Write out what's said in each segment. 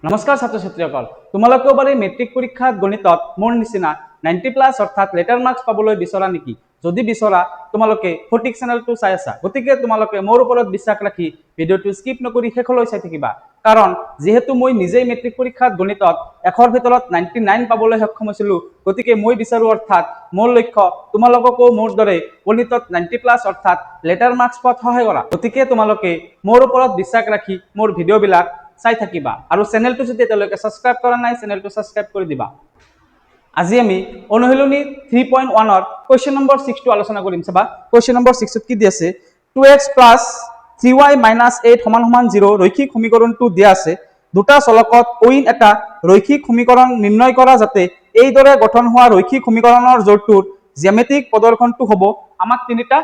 নমস্কাৰ ছাত্ৰ ছাত্ৰীসকল, তোমালোকেও বাৰু মেট্ৰিক পৰীক্ষাত গণিতত মোৰ নিচিনা 90+ অৰ্থাৎ লেটাৰ মাৰ্কছ পাবলৈ বিচৰা নেকি? যদি বিচৰা তোমালোকে সঠিক চেনেলটো চাই আছা। গতিকে তোমালোকে মোৰ ওপৰত বিশ্বাস ৰাখি ভিডিঅ'টো স্কিপ নকৰি শেষলৈ চাই থাকিবা। কাৰণ যেহেতু মই নিজেই মেট্ৰিক পৰীক্ষাত গণিতত 100ৰ ভিতৰত 99 পাবলৈ সক্ষম হৈছিলোঁ, গতিকে মই বিচাৰো অৰ্থাৎ মোৰ লক্ষ্য তোমালোককো মোৰ দৰে গণিতত 90+ অৰ্থাৎ লেটাৰ মাৰ্কছ পোৱাত সহায় কৰা। গতিকে তোমালোকে মোৰ ওপৰত বিশ্বাস ৰাখি মোৰ ভিডিঅ'বিলাক চাই থাকিবা আৰু চেনেলটো যদি এতিয়ালৈকে সাবস্ক্ৰাইব কৰা নাই চেনেলটো সাবস্ক্ৰাইব কৰি দিবা। আজি আমি অনুশীলনী 3.1 কোৱেশ্চন নম্বৰ 6 টো আলোচনা কৰিম। চাবা কোৱেশ্চন নম্বৰ 6 ত কি দি আছে, 2x + 3y - 8 = 0 ৰৈখিক সমীকৰণটো দিয়া আছে। দুটা চলকত অইন এটা ৰৈখিক সমীকৰণ নিৰ্ণয় কৰা যাতে এইদৰে গঠন হোৱা ৰৈখিক সমীকৰণৰ জোড়টোৰ জ্যামিতিক প্ৰদৰ্শনটো হ'ব। আমাক তিনিটা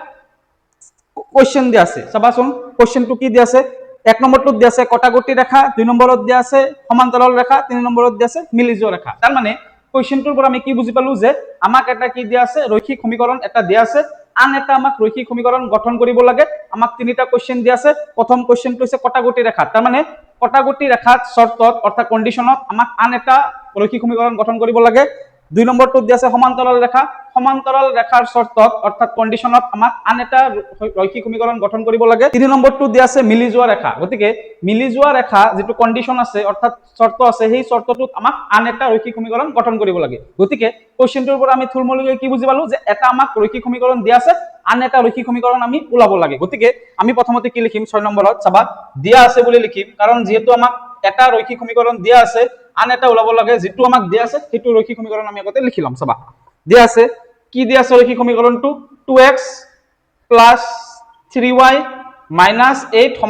কোৱেশ্চন দিয়া আছে। চাবাচোন কোৱেশ্চনটো কি দিয়া আছে। 1 নম্বৰটোত দিয়া আছে কটাকটি ৰেখা, 2 নম্বৰত দিয়া আছে সমান্তৰাল ৰেখা, 3 নম্বৰত দিয়া আছে মিলি যোৱা ৰেখা। তাৰ মানে কোৱেশ্চনটোৰ পৰা আমি কি বুজি পালো যে আমাক এটা কি দিয়া আছে, ৰৈখিক সমীকৰণ এটা দিয়া আছে, আন এটা আমাক ৰৈখিক সমীকৰণ গঠন কৰিব লাগে। আমাক তিনিটা কোৱেশ্চন দিয়া আছে। প্ৰথম কোৱেশ্চনটো হৈছে কটাকটি ৰেখা। তাৰ মানে কটাকটি ৰেখাত শৰ্তত অৰ্থাৎ কন্ডিশনত আমাক আন এটা ৰৈখিক সমীকৰণ গঠন কৰিব লাগে। 2 নম্বৰটোত দিয়া আছে সমান্তৰাল ৰেখা, সমান্তৰাল ৰেখাৰ শৰ্তত অৰ্থাৎ কন্ডিশনত আমাক আন এটা ৰৈখিক সমীকৰণ গঠন কৰিব লাগে। 3 নম্বৰটোত দিয়া আছে মিলি যোৱা ৰেখা। গতিকে মিলি যোৱা ৰেখা যেটো কন্ডিশন আছে অৰ্থাৎ শৰ্ত আছে, সেই শৰ্তটোত আমাক আন এটা ৰৈখিক সমীকৰণ গঠন কৰিব লাগে। গতিকে কোৱেশ্চনটোৰ পৰা আমি থুলমূলকৈ কি বুজি পালো যে এটা আমাক ৰৈখিক সমীকৰণ দিয়া আছে, আন এটা ৰৈখিক সমীকৰণ আমি ওলাব লাগে। গতিকে আমি প্ৰথমতে কি লিখিম, 6 নম্বৰত চাবা দিয়া আছে বুলি লিখিম, কাৰণ যেহেতু আমাক এটা ৰৈখিক সমীকৰণ দিয়া আছে, আন এটা ওলাব লাগে, যেটো আমাক দিয়া আছে সেইটো ৰৈখিক সমীকৰণ আমি আগতে লিখি লম। চাবা দিয়া আছে, কি দিয়া আছে ৰৈখিক সমীকৰণটো, 2x + 3y - 8 =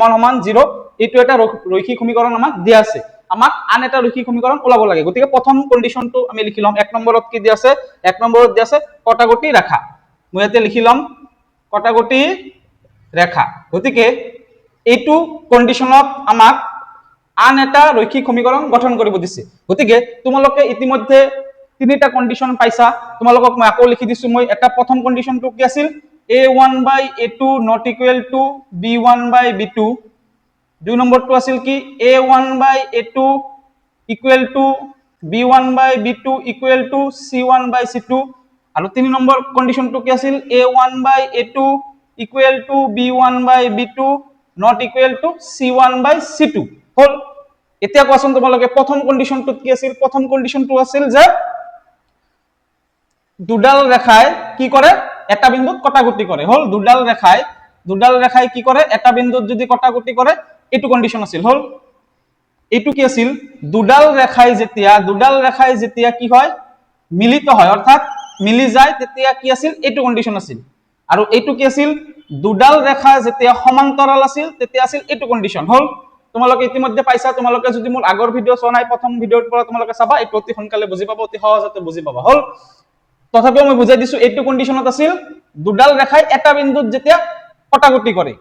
0 এইটো এটা রৈখিক সমীকরণ আমাক দিয়া আছে। আমাক আন এটা রৈখিক সমীকরণ ওলাব লাগে। গতিকে প্রথম কন্ডিশনটো আমি লিখি লম। 1 নম্বরত কি দিয়া আছে, 1 নম্বরত দিয়া আছে কটাকটি রেখা। মই ইয়াতে লিখি লম কটাকটি রেখা। গতিকে এইটো কন্ডিশনত আমাক আন এটা রৈখিক সমীকরণ গঠন কৰিব দিছে। গতিকে তোমালোকে ইতিমধ্যে তিনিটা কন্ডিশন পাইছা। তোমালোকক মই আকৌ লিখি দিছো। মই এটা প্ৰথম কন্ডিশনটো কি আছিল, a1/a2 ≠ b1/b2। 2 নম্বৰটো আছিল কি, a1/a2 = b1/b2 = c1/c2। আৰু 3 নম্বৰ কন্ডিশনটো কি আছিল, a1/a2 = b1/b2 ≠ c1/c2 হল। এতিয়া কোৱাচোন তোমালোকে প্ৰথম কন্ডিশনটোত কি আছিল। প্ৰথম কন্ডিশনটো আছিল যে দুডাল ৰেখায় কি কৰে, এটা বিন্দুত কটাকটি কৰে। হল দুডাল ৰেখায় কি কৰে, এটা বিন্দুত যদি কটাকটি কৰে, এইটো কন্ডিশন আছিল। হল এইটো কি আছিল, দুডাল ৰেখায় যেতিয়া কি হয়, মিলিত হয় অৰ্থাৎ মিলি যায়, তেতিয়া কি আছিল, এইটো কন্ডিশন আছিল। আৰু এইটো কি আছিল, দুডাল ৰেখা যেতিয়া সমান্তৰাল আছিল তেতিয়া আছিল এইটো কন্ডিশন। হল তোমালোকে ইতিমধ্যে পাইছা। তোমালোকে যদি মোৰ আগৰ ভিডিঅ' চোৱা নাই, প্ৰথম ভিডিঅ'ৰ পৰা তোমালোকে চাবা, এইটো অতি সোনকালে বুজি পাবা, অতি সহজতে বুজি পাবা। হল তথাপিও মই বুজাই দিছো, এইটো কন্ডিশনত আছিল দুডাল ৰেখায় এটা বিন্দুত যেতিয়া কটাকটি কৰে।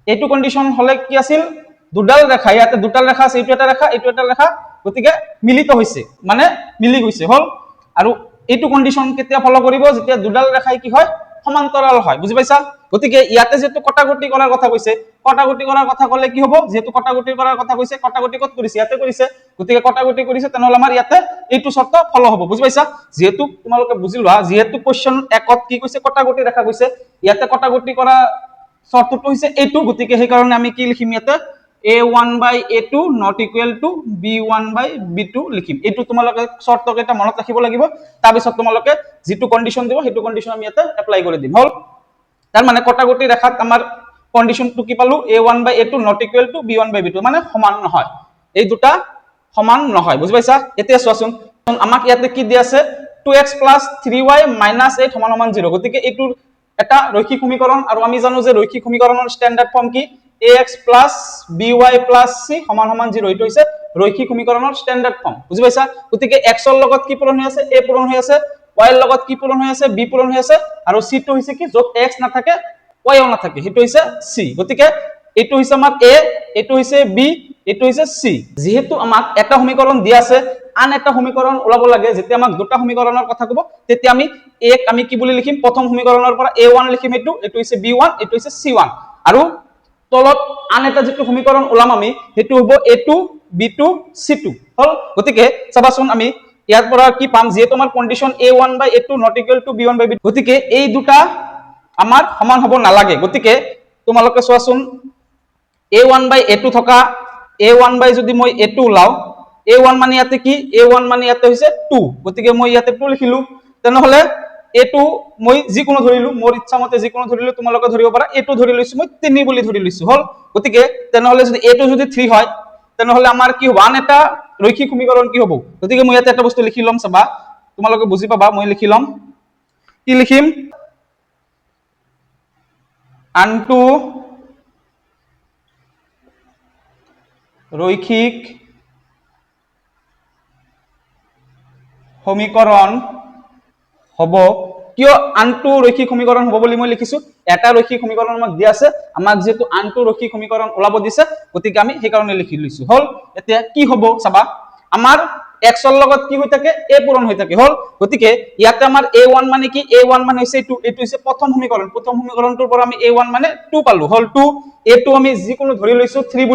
এইটো কন্ডিশন হলে কি আছিল, দুডাল ৰেখা, ইয়াতে দুডাল ৰেখা আছে, এইটো এটা ৰেখা, এইটো এটা ৰেখা, গতিকে মিলিত হৈছে, মানে মিলি গৈছে। হল আৰু এইটো কন্ডিশন কেতিয়া ফলো কৰিব, যেতিয়া দুডাল ৰেখাই কি হয়, সমান্তৰাল হয়। বুজি পাইছা। গতিকে ইয়াতে যেটো কটাকটি কৰাৰ কথা কৈছে, কটাকটি কৰাৰ কথা কলে কি হ'ব, যেহেতু কটাকটি কৰাৰ কথা কৈছে, কটাকটি কত কৰিছে, ইয়াতে কৰিছে। গতিকে কটাকটি কৰিছে, তেনেহলে আমাৰ ইয়াতে এইটো শৰ্ত ফলো হ'ব। বুজি পাইছা। যেহেতু তোমালোকে বুজি লোৱা, যেহেতু কোৱেশ্চন 1ত কি কৈছে, কটাকটি ৰেখা কৈছে, ইয়াতে কটাকটি কৰা শৰ্তটো হৈছে এইটো। গতিকে সেই কাৰণে আমি কি লিখিম, ইয়াতে a1/a2 ≠ b1/b2 লিখিম। এইটো তোমালোকে শর্ত কেইটা মনত ৰাখিব লাগিব। তাৰ পিছত তোমালোকে যেটো কন্ডিশন দিব, সেইটো কন্ডিশন আমি ইয়াতে এপ্লাই কৰি দিম। হল তাৰ মানে কটাকটি ৰেখাত আমাৰ কন্ডিশনটো কি পালো, a1/a2 ≠ b1/b2, মানে সমান নহয়, এই দুটা সমান নহয়। বুজি পাইছা। এতিয়া চোৱাচোন, আমাক ইয়াতে কি দিয়া আছে, 2x + 3y - 8 = 0। গতিকে এইটোৰ এটা ৰৈখিক সমীকৰণ, আৰু আমি জানো যে ৰৈখিক সমীকৰণৰ স্ট্যান্ডার্ড ফর্ম কি, ax + by + c = 0। এইটো হৈছে রৈখিক সমীকৰণৰ স্ট্যান্ডাৰ্ড ফৰ্ম। বুজি পাইছা। গতিকে x ৰ লগত কি পূৰণ হৈ আছে, a পূৰণ হৈ আছে, y ৰ লগত কি পূৰণ হৈ আছে, b পূৰণ হৈ আছে, আৰু c টো হৈছে কি, য'ত x নাথাকে y ও নাথাকে, সেইটো হৈছে c। গতিকে এইটো হৈছে আমাৰ a, এইটো হৈছে b, এইটো হৈছে c। যেহেতু আমাক এটা সমীকৰণ দিয়া আছে, আন এটা সমীকৰণ ওলাব লাগে, যেতিয়া আমাক দুটা সমীকৰণৰ কথা কব, তেতিয়া আমি a আমি কি বুলি লিখিম, প্ৰথম সমীকৰণৰ পৰা a1 লিখিম, এইটো হৈছে b1, এইটো হৈছে c1। আৰু তলত আন এটা যেটো সমীকৰণ ওলাম আমি, সেইটো হ'ব a2 B2 C2 হল গতিকে চাবাচোন আমি ইয়াৰ পৰা কি পাম যে তোমাৰ condition A1 by A2 not equal to B1 by B2 গতিকে এই দুটা আমাৰ সমান হ'ব নালাগে গতিকে তোমালোকে চোৱাচোন A1 by A2 থকা A1 by যদি মই A2 ওলাও A1 মানে ইয়াতে কি A1 মানে ইয়াতে হৈছে 2 গতিকে মই ইয়াতে 2 লিখিলো তেনেহলে A2 মই যিকোনো ধৰিলো মোৰ ইচ্ছা মতে যিকোনো ধৰিলো তোমালোকে ধৰিব পাৰা A2 ধৰি লৈছো মই 3 বুলি ধৰি লৈছো হল গতিকে তেনেহলে যদি A2 যদি 3 হয় তেনেহলে আমাৰ কি হ'ব আন এটা ৰৈখিক সমীকৰণ কি হ'ব গতিকে মই ইয়াতে এটা বস্তু লিখি লম চাবা তোমালোকে বুজি পাবা মই লিখি লম কি লিখিম আনটো ৰৈখিক সমীকৰণ হ'ব কিয় আনটো ৰৈখিক সমীকৰণ হ'ব বুলি মই লিখিছো এটা ৰৈখিক সমীকৰণ আমাক দিয়া আছে আমাক যেটো আনটো ৰৈখিক সমীকৰণ ওলাব দিছে গতিকে আমি সেই কাৰণে লিখি লৈছো হল এতিয়া কি হ'ব চাবা আমাৰ x ৰ লগত কি হৈ থাকে a পূৰণ হৈ থাকে হল গতিকে ইয়াতে আমাৰ a1 মানে কি a1 মানে হৈছে 2 এটো হৈছে প্ৰথম সমীকৰণটোৰ পৰা আমি a1 মানে 2 পালো হল 2 a2 আমি যিকোনো ধৰি লৈছো 3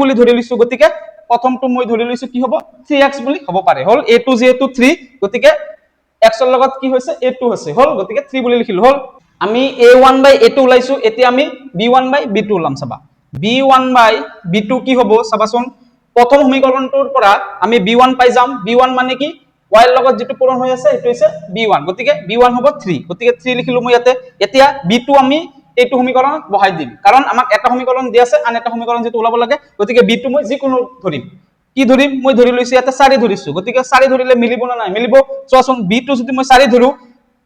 বুলি ধৰি লৈছো গতিকে প্ৰথমটো মই ধৰি লৈছো কি হ'ব 3x বুলি হ'ব পাৰে হল a2 যেহেতু 3 গতিকে x ৰ লগত কি হৈছে a2 আছে হল গতিকে 3 বুলি লিখিলো হল আমি a1 by a2 ওলাইছো এতিয়া আমি b1 by b2 ওলাম চাবা b1 by b2 কি হ'ব চাবাচোন প্ৰথম সমীকৰণটোৰ পৰা আমি b1 পাই যাম b1 মানে কি y ৰ লগত যেটো পূৰণ হৈ আছে এটো হৈছে b1 গতিকে b1 হ'ব 3 গতিকে 3 লিখিলো মই ইয়াতে এতিয়া b2 আমি এইটো সমীকৰণ বহাই দিম কাৰণ আমাক এটা সমীকৰণ দিয়া আছে আন এটা সমীকৰণ যেটো ওলাব লাগে গতিকে b2 মই যিকোনো ধৰিম কি ধৰিম মই ধৰি লৈছো ইয়াতে 4 ধৰিছো গতিকে 4 ধৰিলে মিলিব না নাই মিলিব চোৱাচোন b2 যদি মই 4 ধৰো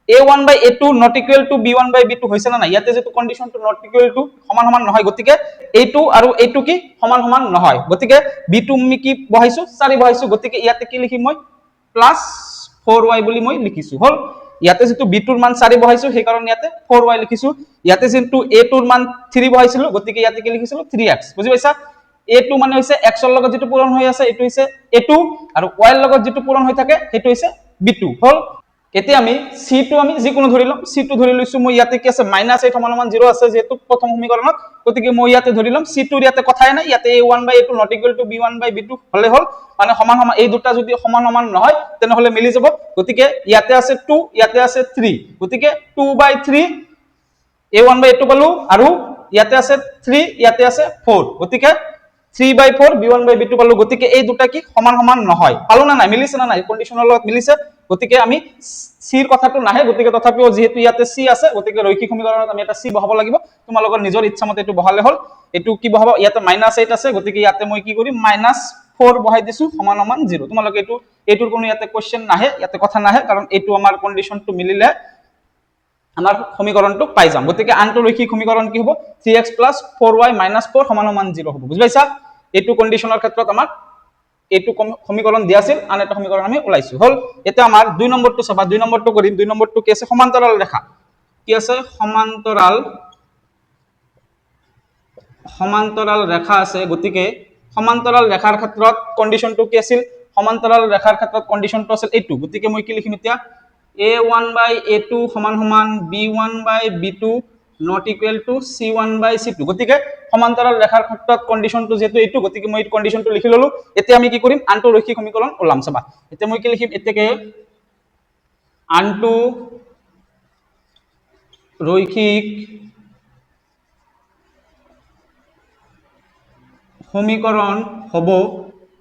a1 by a2 not equal to b1 by b2 হৈছে না নাই ইয়াতে যেটো কন্ডিশনটো not equal to সমান সমান নহয় গতিকে a2 আৰু a2 কি সমান সমান নহয় গতিকে b2 আমি কি বহাইছো 4 বহাইছো গতিকে ইয়াতে কি লিখিম মই প্লাস 4y বুলি মই লিখিছো হল ইয়াতে যেটো b2 ৰ মান 4 বহাইছো সেই কাৰণ ইয়াতে 4y লিখিছো ইয়াতে যেটো a2 ৰ মান 3 বহাইছিলো গতিকে ইয়াতে কি লিখিছিলো 3x বুজি পাইছা a2 মানে হৈছে x ৰ লগত যেটো পূৰণ হৈ আছে এটো হৈছে a2 আৰু y ৰ লগত যেটো পূৰণ হৈ থাকে হেতু হৈছে b2 হল এতিয়া আমি c2 আমি যিকোনো ধৰিলম c2 ধৰি লৈছো মই ইয়াতে কি আছে -8 সমান 0 আছে যেহেতু প্ৰথম সমীকৰণত গতিকে মই ইয়াতে ধৰিলম c2 ৰ ইয়াতে কথাই নাই ইয়াতে a1 by a2 not equal to b1 by b2 হলে হল মানে সমান সমান এই দুটা যদি সমান সমান নহয় তেনে হলে মিলি যাব গতিকে ইয়াতে আছে 2 ইয়াতে আছে 3 গতিকে 2 by 3 a1 by a2 পালো আৰু ইয়াতে আছে 3 ইয়াতে আছে 4 গতিকে 3 by 4 b1 by b2 পালো গতিকে এই দুটা কি সমান সমান নহয় পালো না নাই মিলিছে না নাই কন্ডিশনৰ লগত মিলিছে গতিকে আমি c ৰ কথাটো নাহে গতিকে তথাপিও যেহেতু ইয়াতে c আছে গতিকে ৰৈখিক সমীকৰণত আমি এটা c বহাব লাগিব তোমালোকৰ নিজৰ ইচ্ছামতে এটো বহালে হল এটো কি বহাব ইয়াতে -8 আছে গতিকে ইয়াতে মই কি কৰিম -4 বহাই দিছো সমান সমান 0 তোমালোকে এটোৰ কোনো ইয়াতে কোশ্চেন নাহে ইয়াতে কথা নাহে কাৰণ এটো আমাৰ কন্ডিশনটো মিলিলে আমাৰ সমীকৰণটো পাই যাম গতিকে আনটো ৰৈখিক সমীকৰণ কি হ'ব 3x + 4y - 4 সমান সমান 0 হ'ব বুজি পাইছা এটো কন্ডিশনৰ ক্ষেত্ৰত আমাৰ এটো সমীকৰণ দিয়া আছিল আন এটা সমীকৰণ আমি ওলাইছো হল এটা আমাৰ 2 নম্বৰটো চাবা 2 নম্বৰটো কৰিম 2 নম্বৰটো কি আছে সমান্তৰাল ৰেখা কি আছে সমান্তৰাল ৰেখা আছে গতিকে সমান্তৰাল ৰেখাৰ ক্ষেত্ৰত কন্ডিশনটো কি আছিল সমান্তৰাল ৰেখাৰ ক্ষেত্ৰত কন্ডিশনটো আছিল এটো গতিকে মই কি লিখিম এতিয়া a1 by a2 সমান সমান b1 by b2 not equal to c1 by c2 গতিকে সমান্তৰাল ৰেখাৰ ক্ষেত্ৰত কন্ডিশনটো যেটো এটো গতিকে মই এই কন্ডিশনটো লিখি ললো এতিয়া আমি কি কৰিম আনটো ৰৈখিক সমীকৰণ ওলাম চাবা এতিয়া মই কি লিখিম এতেকে আনটো ৰৈখিক সমীকৰণ হ'ব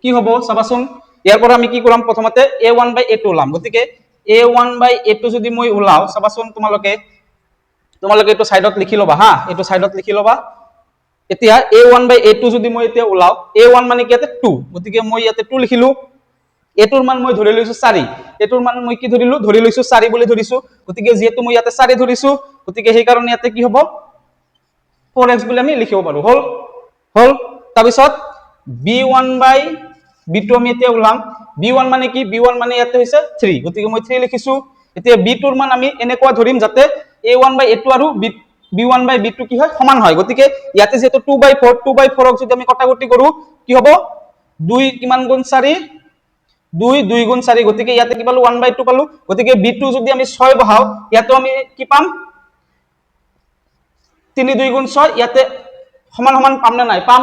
কি হ'ব চাবাচোন ইয়াৰ পৰা আমি কি কৰাম প্ৰথমতে a1 by a2 ওলাম গতিকে a1 by a2 যদি মই ওলাও চাবাচোন তোমালোকে এটো সাইডত লিখি লবা হা এটো সাইডত লিখি লবা এতিয়া a1 by a2 যদি মই এতিয়া ওলাও a1 মানে কি ইয়াতে 2 গতিকে মই ইয়াতে 2 লিখিলো এটোৰ মান মই ধৰি লৈছো 4 এটোৰ মান মই কি ধৰি লৈছো 4 বুলি ধৰিছো গতিকে যেহেতু মই ইয়াতে 4 ধৰিছো গতিকে সেই কাৰণে ইয়াতে কি হ'ব 4x বুলি আমি লিখিব পাৰো হল তাৰ পিছত b1 by b2 আমি এতিয়া ওলাম b1 মানে কি b1 মানে ইয়াতে হৈছে 3 গতিকে মই 3 লিখিছো এতিয়া b2 ৰ মান আমি এনেকুৱা ধৰিম যাতে a1 by a2 আৰু b1 by b2 কি হয় সমান হয় গতিকে ইয়াতে যেটো 2 by 4 ক যদি আমি কটাকটি কৰো কি হ'ব 2 কিমান গুণ 4 2 গুণ 4 গতিকে ইয়াতে কি পালো 1 by 2 পালো গতিকে b2 যদি আমি 6 বহাও ইয়াতে আমি কি পাম 3 2 গুণ 6 ইয়াতে সমান সমান পাম না নাই পাম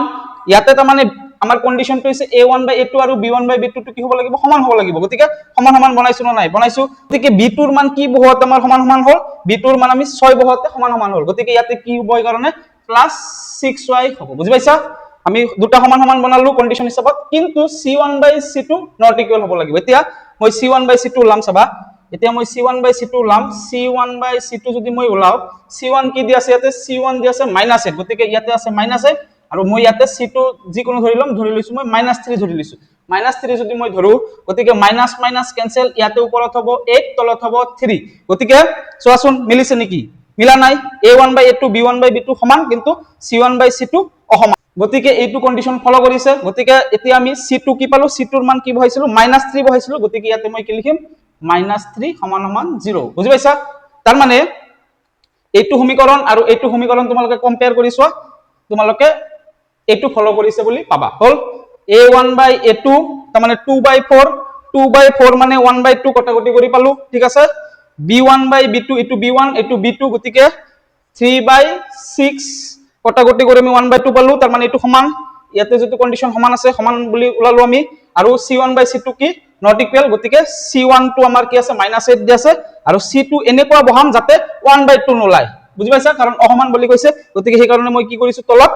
ইয়াতে তাৰ মানে আমাৰ কন্ডিশনটো হৈছে a1/a2 আৰু b1/b2 টো কি হ'ব লাগিব সমান হ'ব লাগিব গতিকে সমান সমান বনাইছো না নাই বনাইছো গতিকে b2 ৰ মান কি বহত আমাৰ সমান সমান হ'ল b2 ৰ মান আমি 6 বহতে সমান সমান হ'ল গতিকে ইয়াতে কি হ'ব এই কাৰণে +6y হ'ব বুজি পাইছা আমি দুটা সমান সমান বনালো কন্ডিশন হিচাপত কিন্তু c1/c2 নট ইকুয়াল হ'ব লাগিব এতিয়া মই c1/c2 উলাম চাবা এতিয়া মই c1/c2 উলাম c1/c2 যদি মই উলাও c1 কি দি আছে ইয়াতে c1 দি আছে -8 গতিকে ইয়াতে আছে -8 আৰু মই ইয়াতে c2 যিকোনো ধৰি লৈছো মই -3 ধৰি লৈছো -3 যদি মই ধৰো গতিকে মাইনাস মাইনাস ক্যান্সেল ইয়াতে ওপৰত হ'ব 8 তলত হ'ব 3 গতিকে চোৱাচোন মিলিছে নেকি মিলা নাই a1/a2 b1/b2 সমান কিন্তু c1/c2 অসমান গতিকে এইটো কন্ডিশন ফলো কৰিছে গতিকে এতিয়া আমি c2 কি পালো c2 ৰ মান কি বহাইছিলো -3 বহাইছিলো গতিকে ইয়াতে মই কি লিখিম -3 সমান সমান 0 বুজি পাইছা তাৰ মানে এইটো সমীকৰণ আৰু এইটো সমীকৰণ তোমালোকে কম্পেয়াৰ কৰি চোৱা তোমালোকে এইটো ফলো কৰিছে বুলি পাবা হল a1/a2 তাৰ মানে 2/4 মানে 1/2 কটাকটি কৰি পালো ঠিক আছে b1/b2 এইটো b1 এইটো b2 গতিকে 3/6 কটাকটি কৰি আমি 1/2 পালো তাৰ মানে এইটো সমান ইয়াতে যেটো কন্ডিশন সমান আছে সমান বুলি উলালো আমি আৰু c1/c2 কি নট ইকুয়াল গতিকে c1 টো আমাৰ কি আছে -8 দি আছে আৰু c2 এনেকুৱা বহাম যাতে 1/2 নলায় বুজি পাইছা কাৰণ অসমান বুলি কৈছে গতিকে সেই কাৰণে মই কি কৰিছো তলত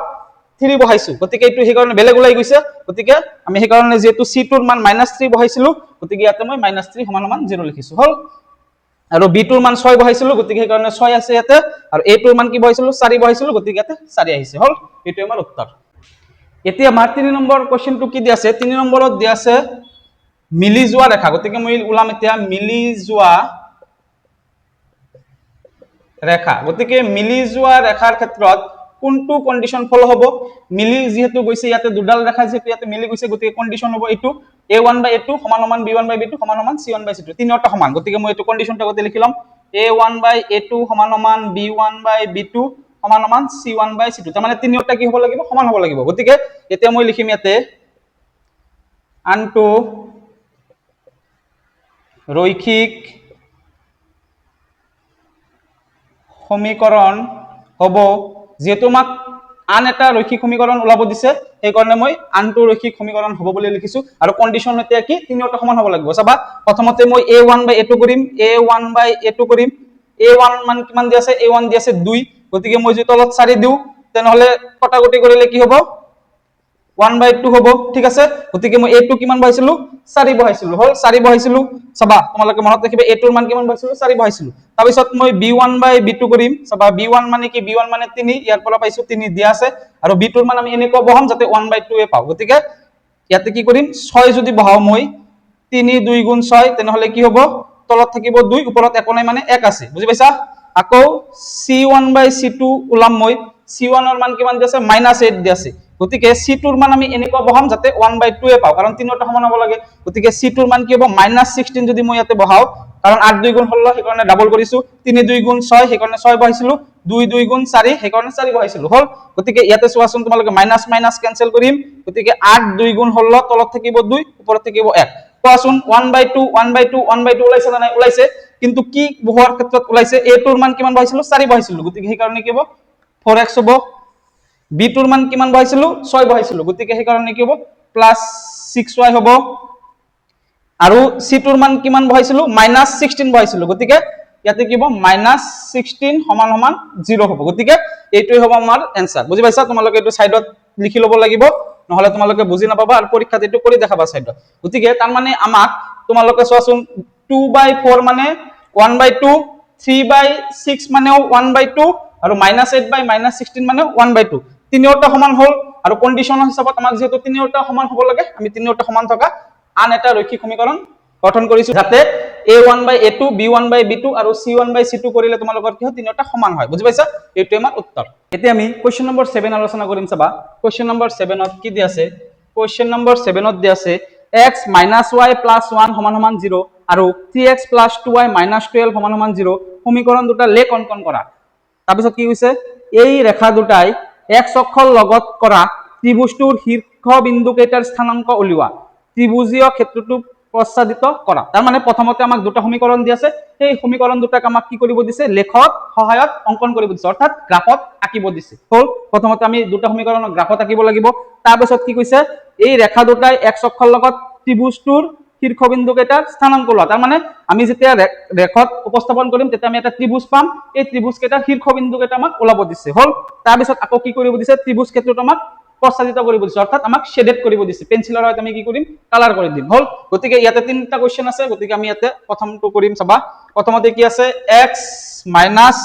3 বহাইছো গতিকে এইটো সেই কাৰণে বেলেগ ওলাই গৈছে গতিকে আমি সেই কাৰণে যেটো c2 ৰ মান -3 বহাইছিলো গতিকে ইয়াতে মই -3 সমান সমান 0 লিখিছো হল আৰু b2 ৰ মান 6 বহাইছিলো গতিকে সেই কাৰণে 6 আছে ইয়াতে আৰু a2 ৰ মান কি বহাইছিলো 4 বহাইছিলো গতিকে ইয়াতে 4 আহিছে হল এইটো আমাৰ উত্তৰ এতিয়া আমাৰ 3 নম্বৰ কোৱেশ্চনটো কি দি আছে 3 নম্বৰত দি আছে মিলি যোৱা ৰেখা গতিকে মই উলাম এতিয়া মিলি যোৱা ৰেখা গতিকে মিলি যোৱা ৰেখাৰ ক্ষেত্ৰত কোনটো কন্ডিশন ফলো হ'ব মিলি যেহেতু গৈছে ইয়াতে দুডাল ৰেখা যেহেতু ইয়াতে মিলি গৈছে গতিকে কন্ডিশন হ'ব এইটো a1/a2 সমান সমান b1/b2 সমান সমান c1/c2 তিনিটা সমান গতিকে মই এইটো কন্ডিশনটা গতে লিখি লম a1/a2 সমান সমান b1/b2 সমান সমান c1/c2 তাৰ মানে তিনিটা কি হ'ব লাগিব সমান হ'ব লাগিব গতিকে এতিয়া মই লিখিম ইয়াতে আনটো ৰৈখিক সমীকৰণ হ'ব যেহেতু মাক আন এটা ৰৈখিক সমীকৰণ ওলাব দিছে এই কাৰণে মই আনটো ৰৈখিক সমীকৰণ হ'ব বুলি লিখিছো আৰু কন্ডিশন এতিয়া কি তিনিটা সমান হ'ব লাগিব চাবা প্ৰথমতে মই a1/a2 কৰিম a1/a2 কৰিম a1 মান কিমান দি আছে a1 দি আছে 2 গতিকে মই যদি তলত 4 দিও তেনহলে কটাকটি কৰিলে কি হ'ব 1/2 হ'ব ঠিক আছে গতিকে মই a2 কিমান বহাইছিলো 4 বহাইছিলো হল 4 বহাইছিলো চাবা তোমালোকে মনত ৰাখিবা a2 ৰ মান কিমান বহাইছিলো 4 বহাইছিলো তাৰ পিছত মই b1/b2 কৰিম চাবা b1 মানে কি b1 মানে 3 ইয়াৰ পৰা পাইছো 3 দিয়া আছে আৰু b2 ৰ মান আমি এনেকুৱা বহাম যাতে 1/2 এ পাও গতিকে ইয়াতে কি কৰিম 6 যদি বহাও মই 3 2 গুণ 6 তেনহলে কি হ'ব তলত থাকিব 2 ওপৰত একো নাই মানে 1 আছে বুজি পাইছা আকৌ c1/c2 উলাম মই c1 ৰ মান কিমান দি আছে -8 দি আছে গতিকে c2 ৰ মান আমি এনেকুৱা বহাম যাতে 1/2 এ পাও কাৰণ তিনিটা সমান হ'ব লাগে গতিকে c2 ৰ মান কি হ'ব -16 যদি মই ইয়াতে বহাও কাৰণ 8 2 গুণ 16 সেই কাৰণে ডাবল কৰিছো 3 2 গুণ 6 সেই কাৰণে 6 বহাইছিলো 2 2 গুণ 4 সেই কাৰণে 4 বহাইছিলো হল গতিকে ইয়াতে চোৱাচোন তোমালোকে মাইনাস মাইনাস ক্যান্সেল কৰিম গতিকে 8 2 গুণ 16 তলত থাকিব 2 ওপৰত থাকিব 1 কোৱাচোন 1/2 1/2 1/2 ওলাইছে না নাই ওলাইছে কিন্তু কি বহৰ ক্ষেত্ৰত ওলাইছে a2 ৰ মান কিমান বহাইছিলো 4 বহাইছিলো গতিকে সেই কাৰণে কি হ'ব 4x হ'ব b2 ৰ মান কিমান বহাইছিলো 6 বহাইছিলো গতিকে সেই কাৰণে কি হ'ব +6y হ'ব আৰু c2 ৰ মান কিমান বহাইছিলো -16 বহাইছিলো গতিকে ইয়াতে কি হ'ব -16 সমান সমান 0 হ'ব গতিকে এইটোই হ'ব আমাৰ आंसर বুজি পাইছা তোমালোকে এইটো সাইডত লিখি লব লাগিব নহলে তোমালোকে বুজি নাপাবা আৰু পৰীক্ষাত এইটো কৰি দেখাবা সাইডত গতিকে তাৰ মানে আমাক তোমালোকে চোৱাচোন 2/4 মানে 1/2 3/6 মানে 1/2 আৰু -8/-16 মানে 1/2 তিনিওটা সমান হল আৰু কন্ডিশন হিচাপত আমাক যেহেতু তিনিওটা সমান হ'ব লাগে আমি তিনিওটা সমান থকা আন এটা ৰৈখিক সমীকৰণ গঠন কৰিছো যাতে a1/a2 b1/b2 আৰু c1/c2 কৰিলে তোমালোকৰ কি হয় তিনিওটা সমান হয় বুজি পাইছা এইটো আমাৰ উত্তৰ এতিয়া আমি কোৱেশ্চন নম্বৰ 7 আলোচনা কৰিম চাবা কোৱেশ্চন নম্বৰ 7 ত কি দি আছে কোৱেশ্চন নম্বৰ 7 ত দি আছে x - y + 1 = 0 আৰু 3x + 2y - 12 = 0 সমীকৰণ দুটা লেখ অঙ্কন কৰা তাৰ পিছত কি হৈছে এই ৰেখা দুটাই x অক্ষৰ লগত কৰা ত্ৰিভুজটোৰ শীৰ্ষ বিন্দু কেইটাৰ স্থানাংক উলিওৱা ত্ৰিভুজীয় ক্ষেত্ৰটো প্ৰসাদিত কৰা। তাৰ মানে প্ৰথমতে আমাক দুটা সমীকৰণ দি আছে, সেই সমীকৰণ দুটাক আমাক কি কৰিব দিছে, লেখত সহায়ত অংকন কৰিব দিছে, অৰ্থাৎ গ্ৰাফত আঁকিব দিছে। হ'ল, প্ৰথমতে আমি দুটা সমীকৰণৰ গ্ৰাফত আঁকিব লাগিব। তাৰপিছত কি কৈছে, এই ৰেখা দুটাই এক্স অক্ষৰ লগত ত্ৰিভুজটোৰ শীৰ্ষবিন্দু কেইটাৰ স্থানাংক লোৱা। তাৰ মানে আমি যেতিয়া ৰেখত উপস্থাপন কৰিম তেতিয়া আমি এটা ত্ৰিভুজ পাম, এই ত্ৰিভুজ কেইটাৰ শীৰ্ষবিন্দু কেইটা আমাক ওলাব দিছে। হ'ল, তাৰপিছত আকৌ কি কৰিব দিছে, ত্ৰিভুজ ক্ষেত্ৰত আমাক প্ৰসাৰিত কৰিব দিছে, অৰ্থাৎ আমাক শেডেড কৰিব দিছে, পেন্সিলৰ সহায়ত আমি কি কৰিম, কালাৰ কৰি দিম। হ'ল, গতিকে ইয়াতে তিনিটা কোৱেশ্চন আছে, গতিকে আমি ইয়াতে প্ৰথমটো কৰিম। চাবা, প্ৰথমতে কি আছে, x মাইনাছ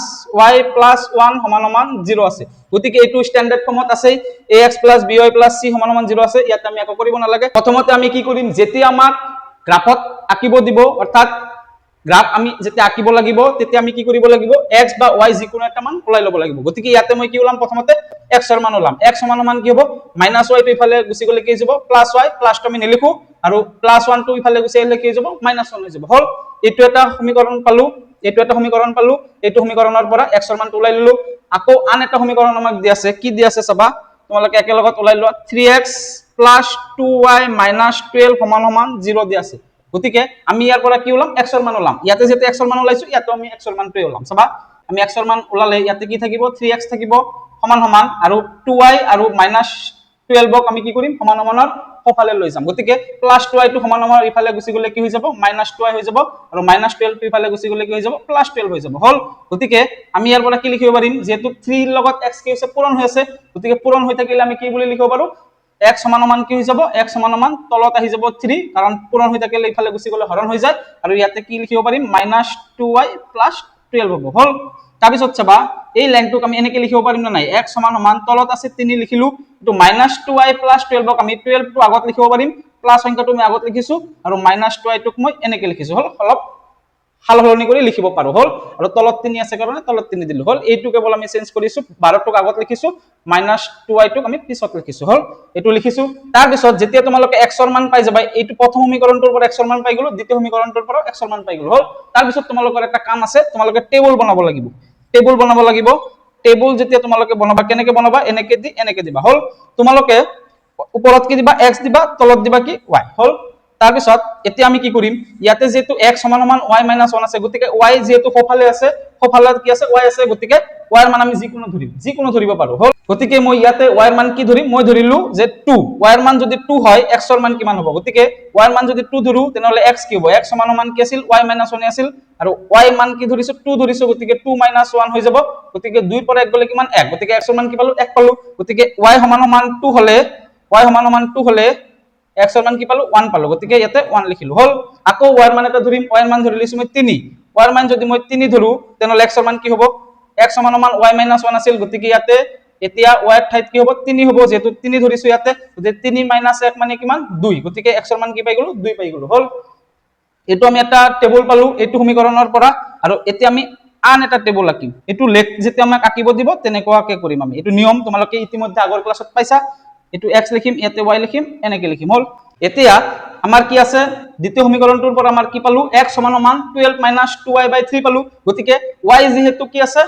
y প্লাছ 1 সমান সমান 0 আছে, গতিকে এইটো স্ট্যান্ডার্ড ফর্মত আছে, ax plus by plus c সমান সমান 0 আছে, ইয়াতে আমি একো কৰিব নালাগে। প্ৰথমতে আমি কি কৰিম, যেতিয়া আমাক গ্ৰাফত আঁকিব দিব, অৰ্থাৎ গ্ৰাফ আমি যেতিয়া আঁকিব লাগিব তেতিয়া আমি কি কৰিব লাগিব, x বা y যিকোনো এটা মান ওলাই ল'ব লাগিব। গতিকে ইয়াতে মই কি ওলাম, প্ৰথমতে x এর মান ওলাম, x সমান সমান কি হ'ব, মাইনাছ y টো ইফালে গুচি গ'লে কি যাব, প্লাছ y, প্লাছটো আমি নিলিখো, আৰু প্লাছ 1 টো ইফালে গুচি আহিলে কি যাব, মাইনাছ 1 হৈ যাব। হ'ল, এইটো এটা সমীকৰণ পালো, এইটো এটা সমীকৰণ পালো, এইটো সমীকৰণৰ পৰা x এৰ মানটো ওলাই ললো। আকৌ আন এটা সমীকৰণ আমাক দি আছে, কি দি আছে চাবা, তোমালোকে একেলগত ওলাই লোৱা, 3x প্লাছ 2y মাইনাছ 12 সমান সমান 0 দি আছে। গতিকে আমি ইয়াৰ পৰা কি ওলাম, x এর মান ওলাম, ইয়াতে যেতে x এর মান ওলাইছো ইয়াতে আমি x এর মানটোই ওলাম। চাবা, আমি x এর মান ওলালে ইয়াতে কি থাকিব, 3x থাকিব সমান সমান, আৰু 2y আৰু মাইনাছ 12 আমি কি কৰিম, সমান সমানৰ সোঁফালে লৈ যাম। গতিকে প্লাছ 2y টো সমান সমান ইফালে গুচি গ'লে কি হৈ যাব, মাইনাছ 2y হৈ যাব, আৰু মাইনাছ 12 টো ইফালে গুচি গ'লে কি হৈ যাব, প্লাছ 12 হৈ যাব। হ'ল, গতিকে আমি ইয়াৰ পৰা কি লিখিব পাৰিম, যেহেতু 3 ৰ লগত x কি হৈছে, পূৰণ হৈ আছে, গতিকে পূৰণ হৈ থাকিলে আমি কি বুলি লিখিব পাৰো, x সমান সমান কি হৈ যাব, x সমান সমান তলত আহি যাব 3, কাৰণ পূৰণ হৈ থাকিলে ইফালে গুচি গ'লে হৰণ হৈ যায়, আৰু ইয়াতে কি লিখিব পাৰিম, মাইনাছ 2y প্লাছ 12 হ'ব। হ'ল, তাৰপিছত চাবা, এই লাইনটোক আমি এনেকে লিখিব পাৰিম না নাই, x সমান সমান তলত আছে 3 লিখিলো, তো মাইনাছ 2y প্লাছ 12 ক আমি 12 টো আগত লিখিব পাৰিম, প্লাছ সংখ্যাটো আমি আগত লিখিছো, আৰু মাইনাছ 2y টোক মই এনেকে লিখিছো। হ'ল, অলপ হাল সলনি কৰি লিখিব পাৰো। হ'ল, আৰু তলত 3 আছে কাৰণে তলত 3 দিলো। হ'ল, এইটো কেৱল আমি চেঞ্জ কৰিছো, 12 টোক আগত লিখিছো, মাইনাছ 2y টোক আমি পিছত লিখিছো। হ'ল, এইটো লিখিছো। তাৰ পিছত যেতিয়া তোমালোকে x এৰ মান পাই যাবা, এইটো প্ৰথম সমীকৰণটোৰ পৰা x এৰ মান পাই গলো, দ্বিতীয় সমীকৰণটোৰ পৰা x এৰ মান পাই গলো। হ'ল, তাৰ পিছত তোমালোকৰ এটা কাম আছে, তোমালোকে টেবুল বনাব লাগিব, টেবুল বনাব লাগিব। টেবুল যেতিয়া তোমালোকে বনাবা, কেনেকে বনাবা, এনেকে দিবা। হ'ল, তোমালোকে ওপৰত কি দিবা, x দিবা, তলত দিবা কি, y। হ'ল, তাৰপিছত এতিয়া আমি কি কৰিম, ইয়াতে যেহেতু x সমান সমান y মাইনাছ 1 আছে, গতিকে y যেহেতু সোঁফালে আছে, সোঁফালে কি আছে, y আছে, গতিকে y এর মান আমি যিকোনো ধৰিম, যিকোনো ধৰিব পাৰো। হ'ল, গতিকে মই ইয়াতে y এৰ মান কি ধৰিম, মই ধৰিলো যে 2, y এর মান যদি 2 হয়, x এর মান কিমান হ'ব, গতিকে y এর মান যদি 2 ধৰো তেনেহলে x কি হ'ব, x সমান সমান কি আছিল, y মাইনাছ 1 আছিল, আৰু y মান কি ধৰিছো, 2 ধৰিছো, গতিকে 2 মাইনাছ 1 হৈ যাব, গতিকে 2 পৰা 1 গলে কিমান, 1, গতিকে x এর মান কি পালো, 1 পালো। গতিকে y সমান সমান 2 হলে, y সমান সমান 2 হলে x এর মান কি পালো, 1 পালো, গতিকে ইয়াতে 1 লিখিলো। হ'ল, আকৌ y এর মান এটা ধৰিম, y এৰ মান ধৰি লৈছো মই 3, y এৰ মান যদি মই 3 ধৰো তেনেহলে x এর মান কি হ'ব, x সমান সমান y মাইনাছ 1 আছিল, গতিকে ইয়াতে এতিয়া y এর ঠাইত কি হ'ব, 3 হ'ব, যেহেতু 3 ধৰিছো ইয়াতে, গতিকে 3 মাইনাছ 1 মানে কিমান, 2, গতিকে x এর মান কি পাই গলো, 2 পাই গলো। হ'ল, এইটো আমি এটা টেবুল পালো এইটো সমীকৰণৰ পৰা, আৰু এতিয়া আমি আন এটা টেবুল আঁকিম। এইটো লেখ যেতিয়া আমাক আঁকিব দিব তেনেকুৱাকে কৰিম আমি, এইটো নিয়ম তোমালোকে ইতিমধ্যে আগৰ ক্লাছত পাইছা। এইটো x লিখিম, ইয়াতে y লিখিম, এনেকে লিখিম। হ'ল, এতিয়া আমাৰ কি আছে, দ্বিতীয় সমীকৰণটোৰ পৰা আমাৰ কি পালো, x সমান সমান 12 মাইনাছ 2y/3 পালো, গতিকে y যেহেতু কি আছে,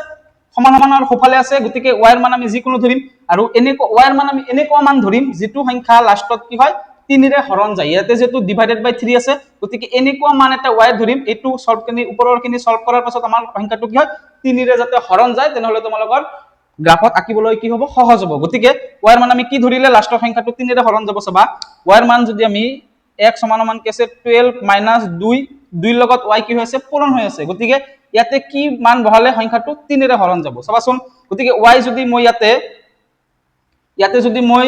সমান সমানৰ সোঁফালে আছে, গতিকে y এৰ মান আমি যিকোনো ধৰিম, আৰু এনেকুৱা y এৰ মান আমি এনেকুৱা মান ধৰিম যিটো সংখ্যা লাষ্টত কি হয়, 3 ৰে হৰণ যায়। ইয়াতে যেহেতু ডিভাইডেড বাই 3 আছে, গতিকে এনেকুৱা মান এটা y ধৰিম, এইটো সলভ খিনি ওপৰৰ খিনি সলভ কৰাৰ পাছত আমাৰ সংখ্যাটো কি হয়, 3 ৰে যাতে হৰণ যায়, তেনেহলে তোমালোকৰ গ্ৰাফত আঁকিবলৈ কি হ'ব, সহজ হ'ব। গতিকে y এৰ মান আমি কি ধৰিলে লাষ্টৰ সংখ্যাটো 3 ৰে হৰণ যাব। চাবা, y এর মান যদি আমি x সমান সমান কি আছে, 12 মাইনাছ 2, 2 লগত y কি হৈ আছে, পূৰণ হৈ আছে, গতিকে ইয়াতে কি মান বহালে সংখ্যাটো 3 ৰে হৰণ যাব, চাবাচোন। গতিকে y যদি মই ইয়াতে যদি মই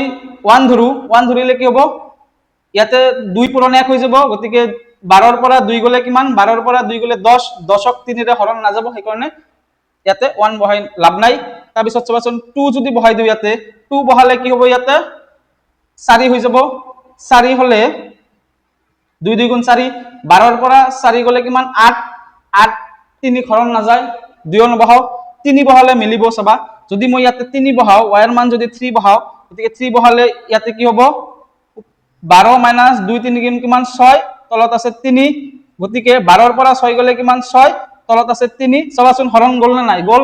1 ধৰো, 1 ধৰিলে কি হ'ব, ইয়াতে 2 পূৰণ 1 হৈ যাব, গতিকে 12 ৰ পৰা 2 গলে কিমান, 12 ৰ পৰা 2 গলে 10, 10ক 3 ৰে হৰণ নাযাব, সেইকাৰণে ইয়াতে 1 বহাই লাভ নাই। তাৰপিছত চাবাচোন 2 যদি বহাই দিও, ইয়াতে 2 বহালে কি হ'ব, ইয়াতে 4 হৈ যাব, 4 হলে 2 2 গুণ 4, 12 ৰ পৰা 4 গলে কিমান, 8, 8 3 হৰণ নাযায়, 2 নবহাও, 3 বহালে মিলিব। চাবা, যদি মই ইয়াতে 3 বহাও, y এর মান যদি 3 বহাও, গতিকে 3 বহালে ইয়াতে কি হ'ব, 12 মাইনাছ 2 3 কিমান, 6, তলত আছে 3, গতিকে 12 ৰ পৰা 6 গলে কিমান, 6, তলত আছে 3, চাবাচোন হৰণ গল না নাই, গল,